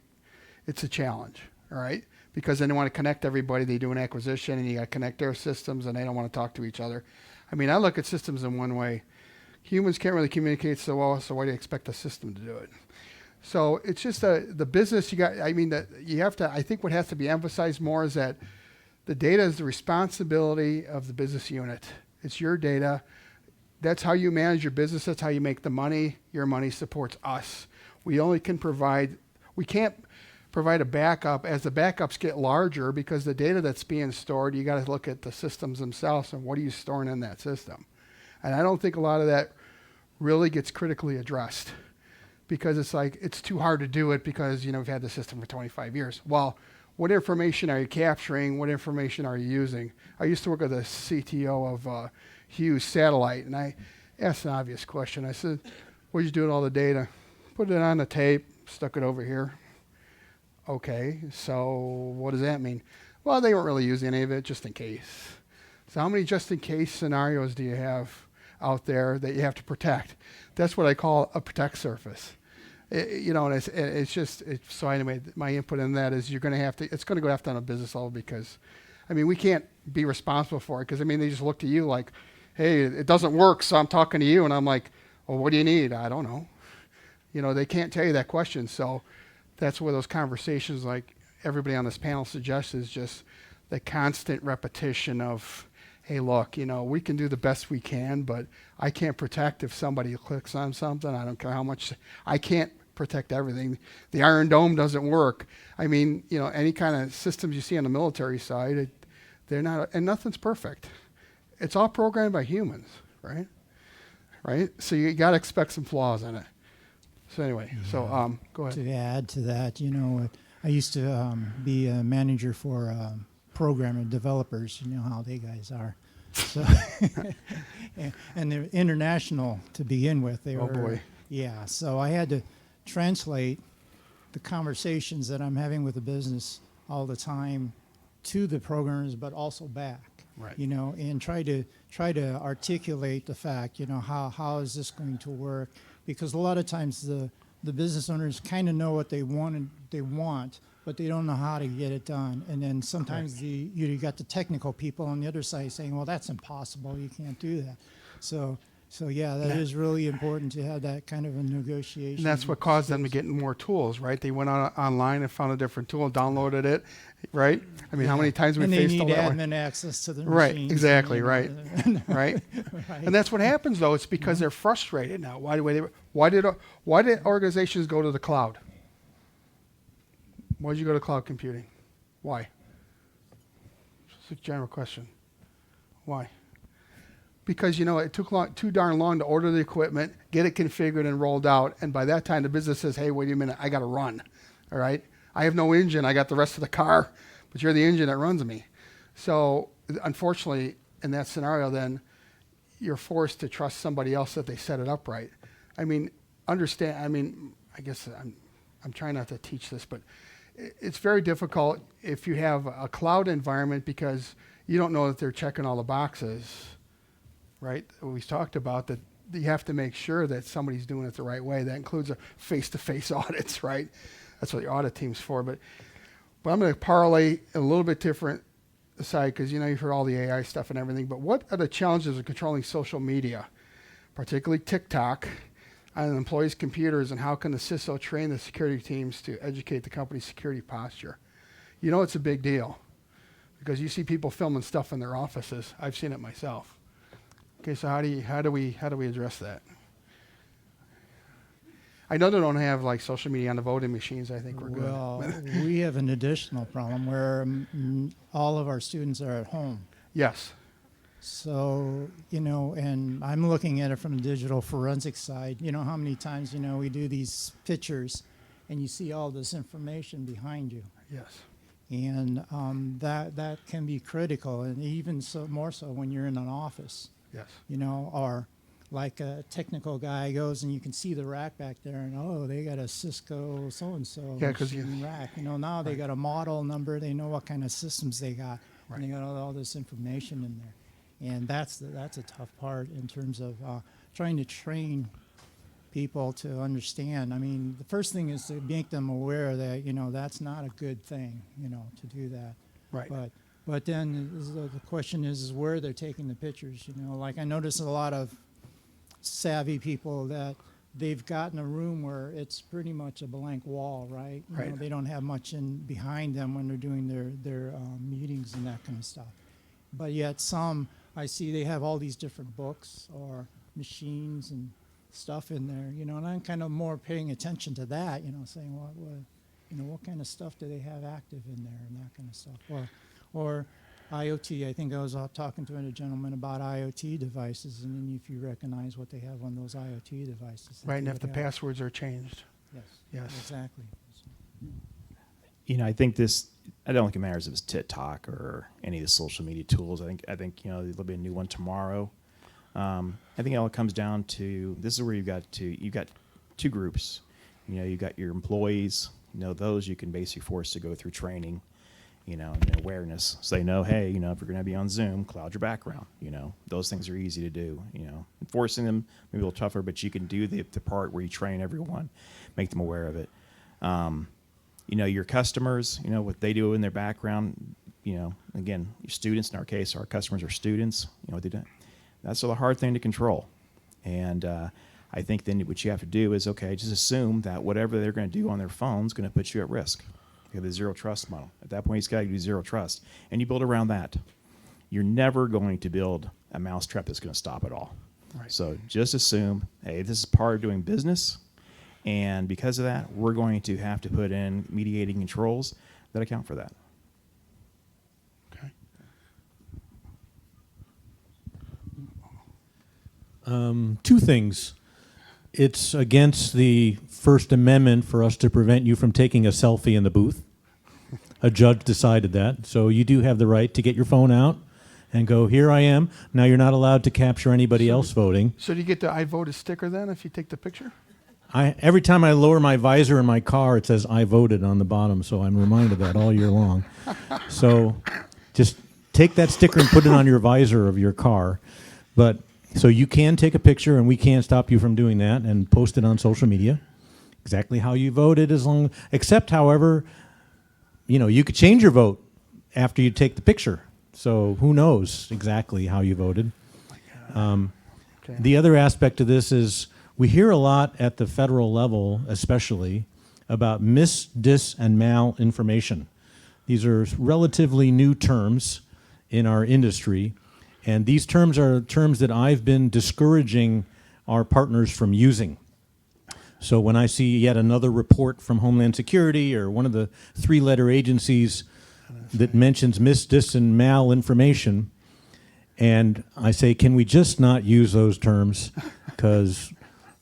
It's a challenge, all right? Because then they want to connect everybody. They do an acquisition, and you got to connect their systems, and they don't want to talk to each other. I mean, I look at systems in one way. Humans can't really communicate so well, so why do you expect the system to do it? So it's just the business I think what has to be emphasized more is that the data is the responsibility of the business unit. It's your data. That's how you manage your business. That's how you make the money. Your money supports us. We can't provide a backup as the backups get larger because the data that's being stored, you got to look at the systems themselves and what are you storing in that system. And I don't think a lot of that really gets critically addressed because it's too hard to do it because, we've had the system for 25 years. Well, what information are you capturing? What information are you using? I used to work with the CTO of Hughes Satellite, and I asked an obvious question. I said, what did you do with all the data? Put it on the tape, stuck it over here. Okay, so what does that mean? Well, they weren't really using any of it, just in case. So how many just in case scenarios do you have out there that you have to protect? That's what I call a protect surface. So anyway, my input in that is it's going to go after on a business level because, we can't be responsible for it because, they just look to you like, hey, it doesn't work, so I'm talking to you, and I'm like, well, what do you need? I don't know. They can't tell you that question, so that's where those conversations like everybody on this panel suggests is just the constant repetition of, hey, look, we can do the best we can, but I can't protect if somebody clicks on something. I don't care how much. I can't protect everything. The Iron Dome doesn't work. Any kind of systems you see on the military side, they're not, and nothing's perfect. It's all programmed by humans, right? Right? So you got to expect some flaws in it. So anyway, go ahead. To add to that, I used to be a manager for programmer developers. You know how they guys are. So and they're international to begin with. They were, boy. Yeah, so I had to translate the conversations that I'm having with the business all the time to the programmers, but also back. Right. And try to articulate the fact, how is this going to work? Because a lot of times the business owners kind of know what they want, but they don't know how to get it done. And then sometimes you got the technical people on the other side saying, well, that's impossible. You can't do that. So yeah, that is really important to have that kind of a negotiation. And that's what caused them to get more tools, right? They went online and found a different tool, downloaded it, right? How many times we faced all that? And they need admin access to the right, machines. exactly, right, right. Right. And that's what happens, though. It's because they're frustrated now. Why did organizations go to the cloud? Why did you go to cloud computing? Why? It's a general question. Why? Because, it took too darn long to order the equipment, get it configured and rolled out, and by that time the business says, hey, wait a minute, I got to run, all right? I have no engine, I got the rest of the car, but you're the engine that runs me. So, unfortunately, in that scenario, then, you're forced to trust somebody else that they set it up right. Understand, I guess I'm trying not to teach this, but it's very difficult if you have a cloud environment because you don't know that they're checking all the boxes, right? We talked about that you have to make sure that somebody's doing it the right way. That includes a face-to-face audits, right? That's what the audit team's for. But I'm going to parlay a little bit different aside, because you've heard all the AI stuff and everything, but what are the challenges of controlling social media, particularly TikTok, on employees' computers, and how can the CISO train the security teams to educate the company's security posture? It's a big deal because you see people filming stuff in their offices. I've seen it myself. Okay, so how do we address that? I know they don't have like social media on the voting machines. I think we're good. Well, we have an additional problem where all of our students are at home. Yes. So, and I'm looking at it from the digital forensic side. How many times, we do these pictures and you see all this information behind you. Yes. And that can be critical, and even more so when you're in an office. Yes. Or like a technical guy goes and you can see the rack back there, and they got a Cisco so-and-so machine rack. Now they got a model number, they know what kind of systems they got, and they got all this information in there. And that's a tough part in terms of trying to train people to understand. I mean, the first thing is to make them aware that, that's not a good thing, to do that. Right. But then the question is where they're taking the pictures, Like I notice a lot of savvy people that they've gotten a room where it's pretty much a blank wall, right? Right. They don't have much in behind them when they're doing their meetings and that kind of stuff. But yet some, I see they have all these different books or machines and stuff in there, and I'm kind of more paying attention to that, saying what kind of stuff do they have active in there and that kind of stuff. Or IoT, I think I was talking to a gentleman about IoT devices, and then if you recognize what they have on those IoT devices. Right, and if the passwords are changed. Yes. Yes. Exactly. I think I don't think it matters if it's TikTok or any of the social media tools. I think there'll be a new one tomorrow. I think it all comes down to, this is where you've got two groups. You've got your employees, those you can basically force to go through training, and awareness. So they know, hey, if you're going to be on Zoom, cloud your background. Those things are easy to do. Enforcing them maybe a little tougher, but you can do the part where you train everyone, make them aware of it. Your customers, what they do in their background, again, your students, in our case, our customers are students, what they do. That's a hard thing to control. And I think then what you have to do is, just assume that whatever they're going to do on their phone is going to put you at risk. You have the zero trust model. At that point, you've got to do zero trust. And you build around that. You're never going to build a mousetrap that's going to stop it all. Right. So just assume, hey, this is part of doing business. And because of that, we're going to have to put in mediating controls that account for that. Okay. Two things. It's against the First Amendment for us to prevent you from taking a selfie in the booth. A judge decided that. So you do have the right to get your phone out and go, here I am. Now you're not allowed to capture anybody else voting. So do you get the I voted sticker then if you take the picture? Every time I lower my visor in my car, it says I voted on the bottom, so I'm reminded of that all year long. So just take that sticker and put it on your visor of your car. But so you can take a picture, and we can't stop you from doing that, and post it on social media, exactly how you voted, except, however, you could change your vote after you take the picture. So who knows exactly how you voted. Okay. The other aspect of this is we hear a lot at the federal level, especially, about mis, dis, and mal information. These are relatively new terms in our industry, and these terms are terms that I've been discouraging our partners from using. So when I see yet another report from Homeland Security or one of the three-letter agencies that mentions mis, dis, and mal information, and I say, can we just not use those terms? Because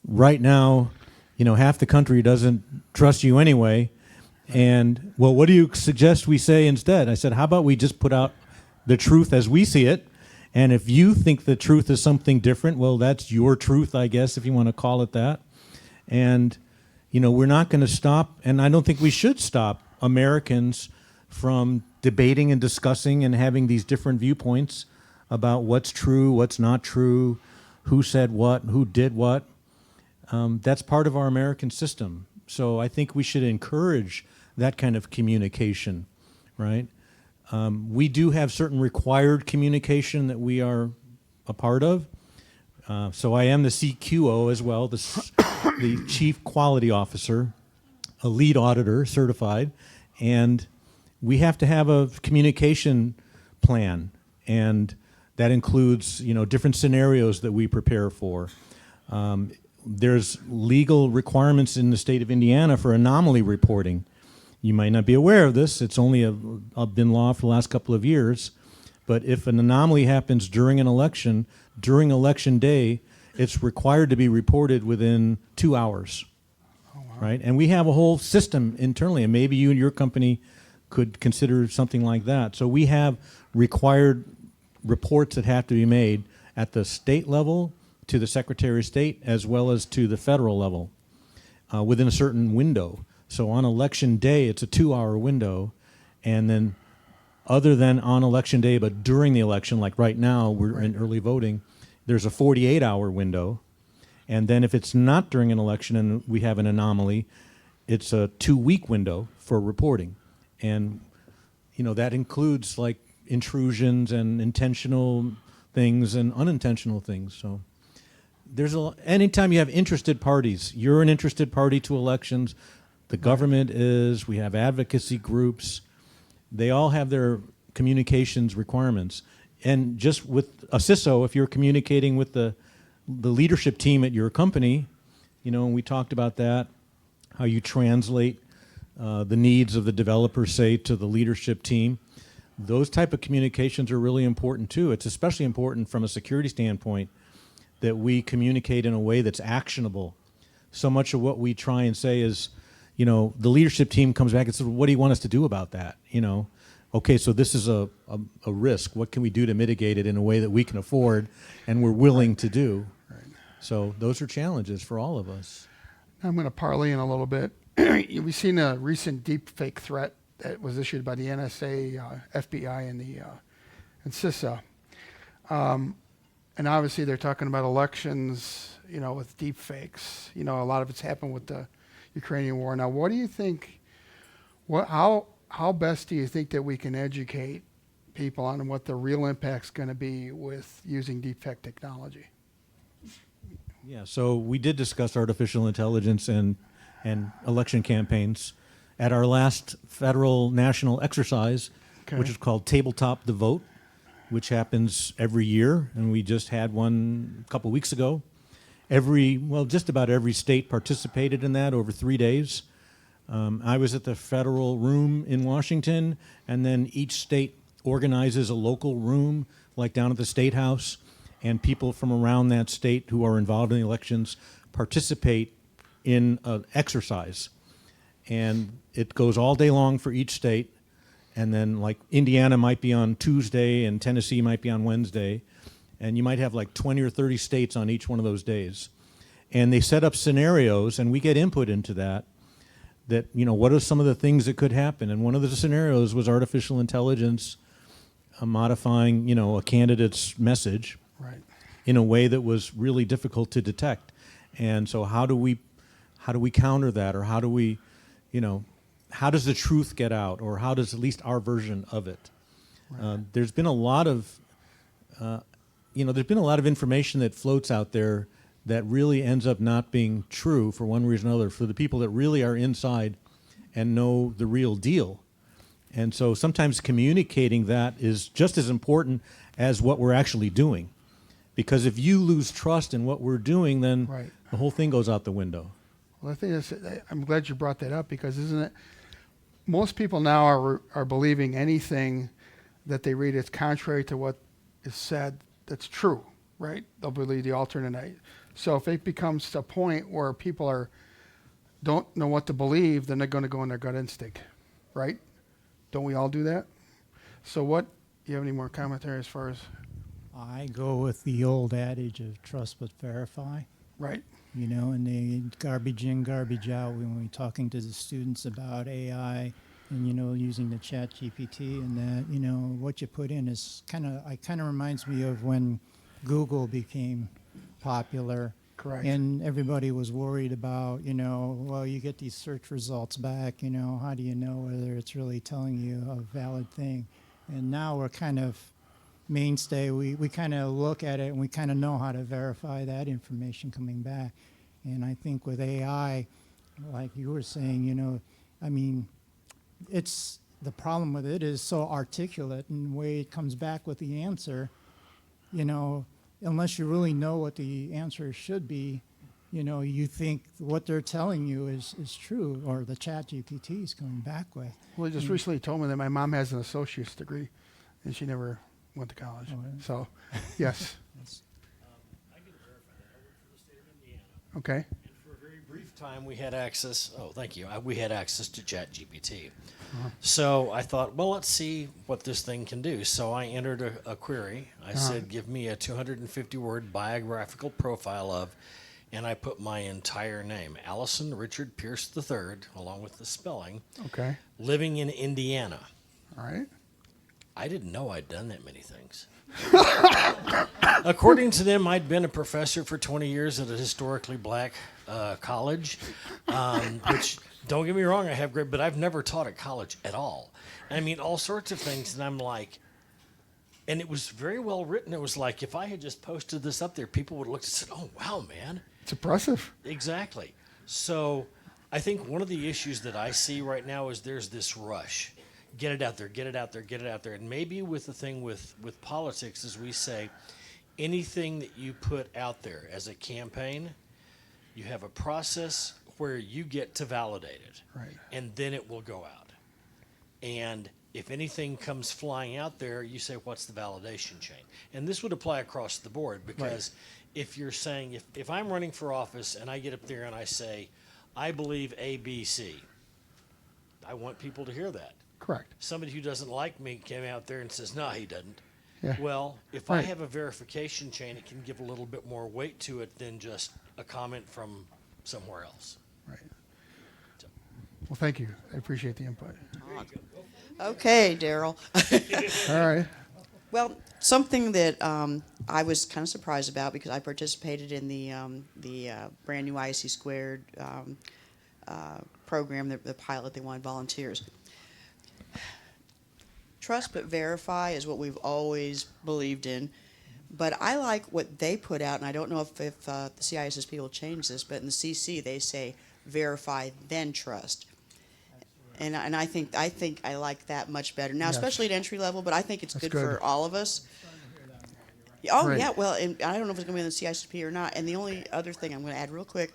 right now, half the country doesn't trust you anyway. And, well, what do you suggest we say instead? I said, how about we just put out the truth as we see it? And if you think the truth is something different, well, that's your truth, I guess, if you want to call it that. And, we're not going to stop, and I don't think we should stop Americans from debating and discussing and having these different viewpoints about what's true, what's not true, who said what, who did what. That's part of our American system. So I think we should encourage that kind of communication, right? We do have certain required communication that we are a part of. So I am the CQO as well, the Chief Quality Officer, a lead auditor certified, and we have to have a communication plan, and that includes, you know, different scenarios that we prepare for. There's legal requirements in the state of Indiana for anomaly reporting. You might not be aware of this. It's only been law for the last couple of years. But if an anomaly happens during an election, during election day, it's required to be reported within 2 hours. Oh, wow. Right? And we have a whole system internally, and maybe you and your company could consider something like that. So we have required reports that have to be made at the state level, to the Secretary of State, as well as to the federal level within a certain window. So on election day, it's a 2-hour window, and then other than on election day, but during the election, like right now, we're in early voting, there's a 48-hour window. And then if it's not during an election and we have an anomaly, it's a 2-week window for reporting. And, you know, that includes like intrusions and intentional things and unintentional things. So there's anytime you have interested parties, you're an interested party to elections, the government is, we have advocacy groups, they all have their communications requirements. And just with a CISO, if you're communicating with the leadership team at your company, you know, and we talked about that, how you translate the needs of the developers, say, to the leadership team. Those type of communications are really important too. It's especially important from a security standpoint that we communicate in a way that's actionable. So much of what we try and say is, you know, the leadership team comes back and says, what do you want us to do about that? You know, okay, so this is a risk. What can we do to mitigate it in a way that we can afford and we're willing to do? Right. So those are challenges for all of us. I'm going to parlay in a little bit. We've seen a recent deepfake threat that was issued by the NSA, FBI, and CISO. And obviously they're talking about elections, you know, with deepfakes. You know, a lot of it's happened with the Ukrainian war. Now, what do you think, how best do you think that we can educate people on what the real impact's going to be with using deepfake technology? Yeah, so we did discuss artificial intelligence and election campaigns at our last federal national exercise, which is called Tabletop the Vote, which happens every year, and we just had one a couple weeks ago. Just about every state participated in that over 3 days. I was at the federal room in Washington, and then each state organizes a local room, like down at the State House, and people from around that state who are involved in the elections participate in an exercise. And it goes all day long for each state, and then like Indiana might be on Tuesday and Tennessee might be on Wednesday, and you might have like 20 or 30 states on each one of those days. And they set up scenarios, and we get input into that, you know, what are some of the things that could happen? And one of the scenarios was artificial intelligence modifying, you know, a candidate's message in a way that was really difficult to detect. And so how do we counter that, or how do we, you know, how does the truth get out, or how does at least our version of it? There's been a lot of, there's been a lot of information that floats out there that really ends up not being true for one reason or another, for the people that really are inside and know the real deal. And so sometimes communicating that is just as important as what we're actually doing. Because if you lose trust in what we're doing, then the whole thing goes out the window. Well, I think I'm glad you brought that up, because isn't it, most people now are believing anything that they read is contrary to what is said that's true, right? They'll believe the alternate. So if it becomes to a point where people don't know what to believe, then they're going to go on their gut instinct, right? Don't we all do that? So do you have any more commentary as far as? I go with the old adage of trust but verify. Right. You know, and the garbage in, garbage out when we're talking to the students about AI and, you know, using the chat GPT, and that, you know, what you put in is kind of reminds me of when Google became popular. Correct. And everybody was worried about, you know, well, you get these search results back, you know, how do you know whether it's really telling you a valid thing? and now we're kind of mainstay. We kind of look at it and we kind of know how to verify that information coming back. And I think with AI, like you were saying, you know, I mean, it's the problem with it is so articulate, and the way it comes back with the answer, you know, unless you really know what the answer should be, you know, you think what they're telling you is true, or the chat GPT is coming back with. Well, he just recently told me that my mom has an associate's degree, and she never went to college. Oh, really? So, yes. I can verify that. I work for the state of Indiana. Okay. And for a very brief time, we had access. Oh, thank you. We had access to ChatGPT. So I thought, well, let's see what this thing can do. So I entered a query. I said, give me a 250-word biographical profile of, and I put my entire name, Allison Richard Pierce III, along with the spelling. Okay. Living in Indiana. All right. I didn't know I'd done that many things. According to them, I'd been a professor for 20 years at a historically black college, which, don't get me wrong, I have great, but I've never taught at college at all. I mean, all sorts of things, and I'm like, and it was very well written. It was like, if I had just posted this up there, people would have looked and said, oh, wow, man. It's impressive. Exactly. So I think one of the issues that I see right now is there's this rush. Get it out there, get it out there, get it out there. And maybe with the thing with politics is we say anything that you put out there as a campaign, you have a process where you get to validate it. Right. And then it will go out. And if anything comes flying out there, you say, what's the validation chain? And this would apply across the board, because if you're saying, if I'm running for office and I get up there and I say, I believe A, B, C, I want people to hear that. Correct. Somebody who doesn't like me came out there and says, no, he doesn't. Yeah. Well, if I have a verification chain, it can give a little bit more weight to it than just a comment from somewhere else. Right. Well, thank you. I appreciate the input. Okay, Darryl. All right. Well, something that I was kind of surprised about, because I participated in the brand new IC Squared program, the pilot. They wanted volunteers. Trust but verify is what we've always believed in, but I like what they put out, and I don't know if the CISSP will change this, but in the CC they say verify then trust. And I think I like that much better now, especially at entry level. But I think it's good for all of us. Oh Great. yeah, well, and I don't know if it's going to be in the CISP or not. And the only other thing I'm going to add real quick,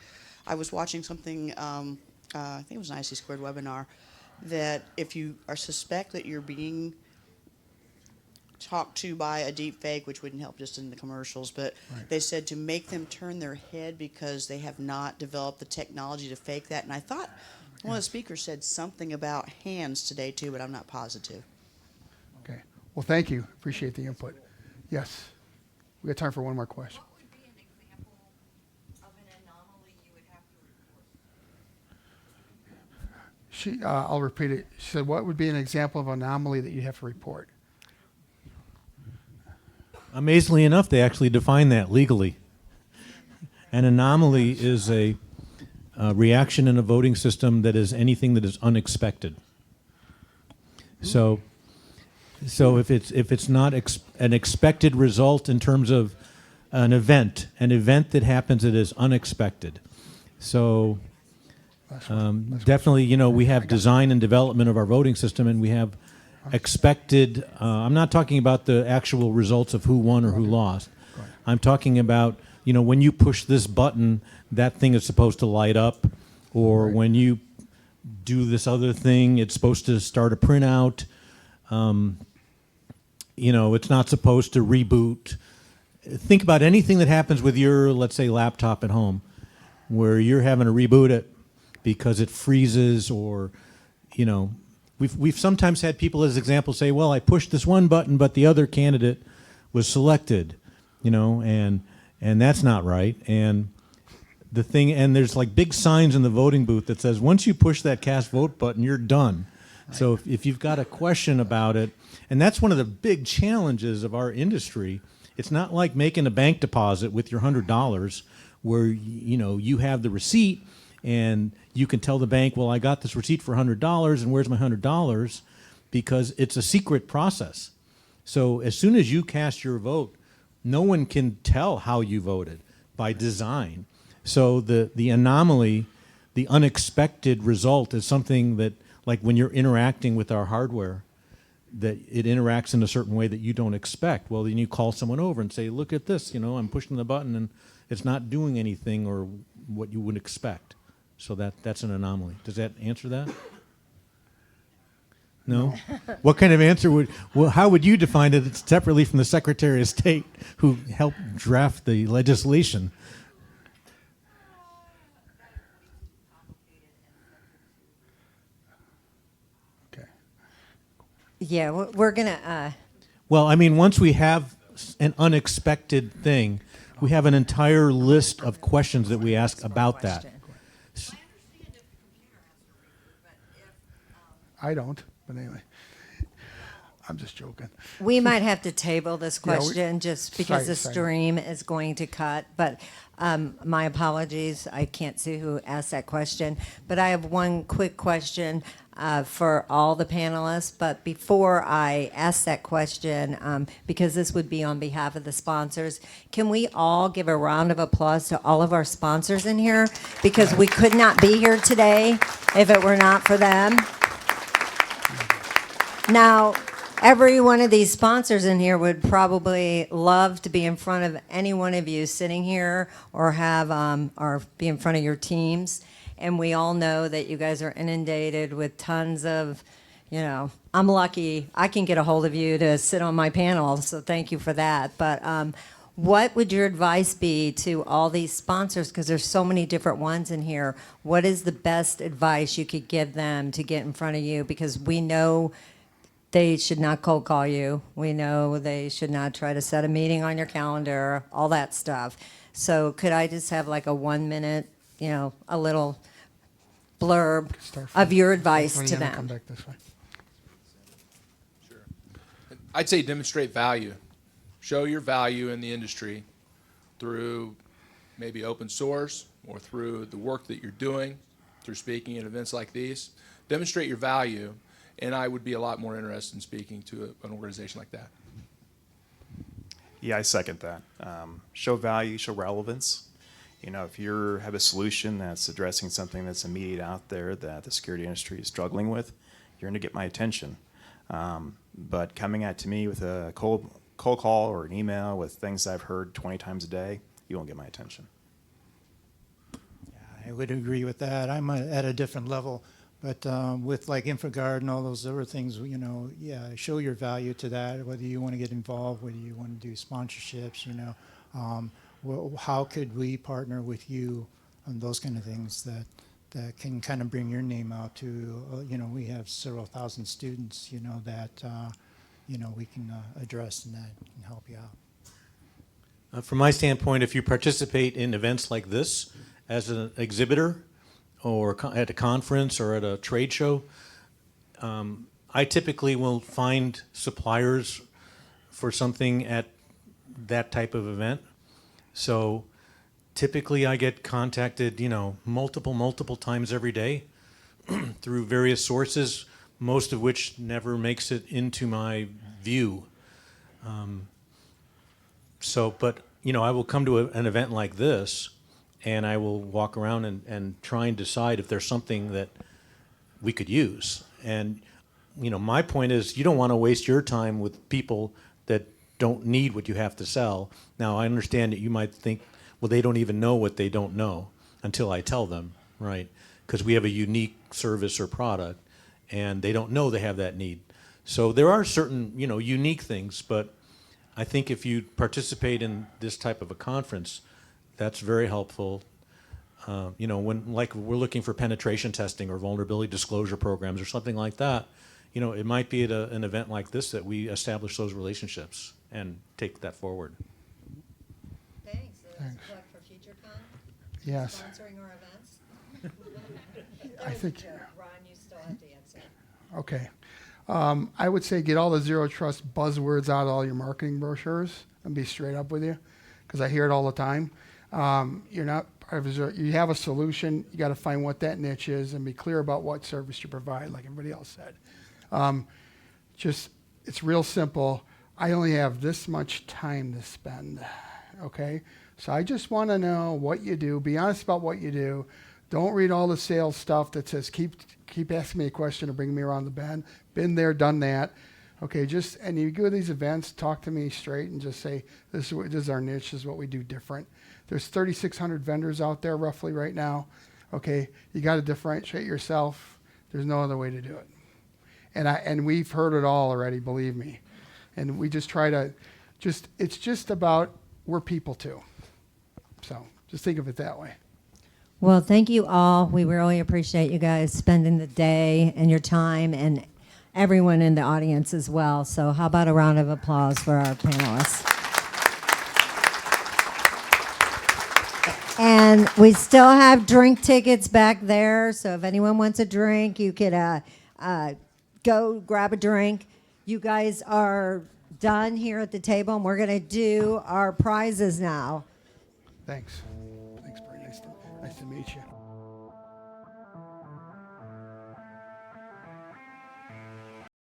I was watching something. I think it was an IC Squared webinar, that if you are suspect that you're being talked to by a deep fake, which wouldn't help just in the commercials, but they said to make them turn their head because they have not developed the technology to fake that. And I thought one of the speakers said something about hands today too, but I'm not positive. Okay. Well, thank you. Appreciate the input. Yes. We got time for one more question. What would be an example of an anomaly you would have to report? I'll repeat it. She said, what would be an example of an anomaly that you have to report? Amazingly enough, they actually define that legally. An anomaly is a reaction in a voting system that is anything that is unexpected. So if it's not an expected result in terms of an event that happens that is unexpected. So definitely, we have design and development of our voting system, and we have expected. I'm not talking about the actual results of who won or who lost. I'm talking about, when you push this button, that thing is supposed to light up, or when you do this other thing, it's supposed to start a printout. It's not supposed to reboot. Think about anything that happens with your, let's say, laptop at home, where you're having to reboot it because it freezes, or, we've sometimes had people as examples say, well, I pushed this one button, but the other candidate was selected, and that's not right. And there's like big signs in the voting booth that says, once you push that cast vote button, you're done. Right. So if you've got a question about it, and that's one of the big challenges of our industry. It's not like making a bank deposit with your $100 where, you have the receipt and you can tell the bank, well, I got this receipt for $100, and where's my $100? because it's a secret process. So as soon as you cast your vote, no one can tell how you voted by design. So the anomaly, the unexpected result is something that, like when you're interacting with our hardware, that it interacts in a certain way that you don't expect. Well, then you call someone over and say, look at this, I'm pushing the button and it's not doing anything or what you would expect. So that's an anomaly. Does that answer that? No? What kind of answer how would you define it separately from the Secretary of State who helped draft the legislation? Okay. Yeah, we're going to... Well, I mean, once we have an unexpected thing, we have an entire list of questions that we ask about that. I don't, but anyway. I'm just joking. We might have to table this Yeah, question just because the sorry. stream is going to cut, but my apologies. I can't see who asked that question, but I have one quick question for all the panelists. But before I ask that question, because this would be on behalf of the sponsors, can we all give a round of applause to all of our sponsors in here? Because we could not be here today if it were not for them. Now, every one of these sponsors in here would probably love to be in front of any one of you sitting here or have or be in front of your teams. And we all know that you guys are inundated with tons of, I'm lucky I can get a hold of you to sit on my panel, so thank you for that. But what would your advice be to all these sponsors? Because there's so many different ones in here. What is the best advice you could give them to get in front of you? Because we know they should not cold call you. We know they should not try to set a meeting on your calendar, all that stuff. So could I just have like a 1 minute, a little blurb of your advice to them? Come back this way. Sure. I'd say demonstrate value. Show your value in the industry through maybe open source or through the work that you're doing, through speaking at events like these. Demonstrate your value. And I would be a lot more interested in speaking to an organization like that. Yeah, I second that. Show value, show relevance. If you have a solution that's addressing something that's immediate out there that the security industry is struggling with, you're going to get my attention. But coming at to me with a cold call or an email with things I've heard 20 times a day, you won't get my attention. I would agree with that. I'm at a different level. But with like InfraGard and all those other things, show your value to that, whether you want to get involved, whether you want to do sponsorships, how could we partner with you on those kind of things that can kind of bring your name out to, we have several thousand students, that, we can address and that and help you out. From my standpoint, if you participate in events like this as an exhibitor, or at a conference or at a trade show, I typically will find suppliers for something at that type of event. So typically I get contacted, multiple times every day through various sources, most of which never makes it into my view. But I will come to an event like this and I will walk around and try and decide if there's something that we could use. And, my point is you don't want to waste your time with people that don't need what you have to sell. Now, I understand that you might think, well, they don't even know what they don't know until I tell them, right? Because we have a unique service or product, and they don't know they have that need. So there are certain, unique things, but I think if you participate in this type of a conference, that's very helpful. When we're looking for penetration testing or vulnerability disclosure programs or something like that, it might be at an event like this that we establish those relationships and take that forward. Thanks. Plug for FutureCon? Yes. Sponsoring our events? I think. Ron, you still have to answer. Okay. I would say get all the zero trust buzzwords out of all your marketing brochures and be straight up with you, because I hear it all the time. You're not part of zero. You have a solution. You got to find what that niche is and be clear about what service you provide, like everybody else said. it's real simple. I only have this much time to spend, okay? So I just want to know what you do. Be honest about what you do. Don't read all the sales stuff that says keep asking me a question or bring me around the bend. Been there, done that. Okay, and you go to these events, talk to me straight and just say, this is our niche, this is what we do different. There's 3,600 vendors out there roughly right now. Okay, you got to differentiate yourself. There's no other way to do it. And we've heard it all already, believe me. And we just try to, it's just about, we're people too. So just think of it that way. Well, thank you all. We really appreciate you guys spending the day and your time, and everyone in the audience as well. So how about a round of applause for our panelists? And we still have drink tickets back there, so if anyone wants a drink, you could go grab a drink. You guys are done here at the table, and we're going to do our prizes now. Thanks. Thanks, Brian. Nice to meet you.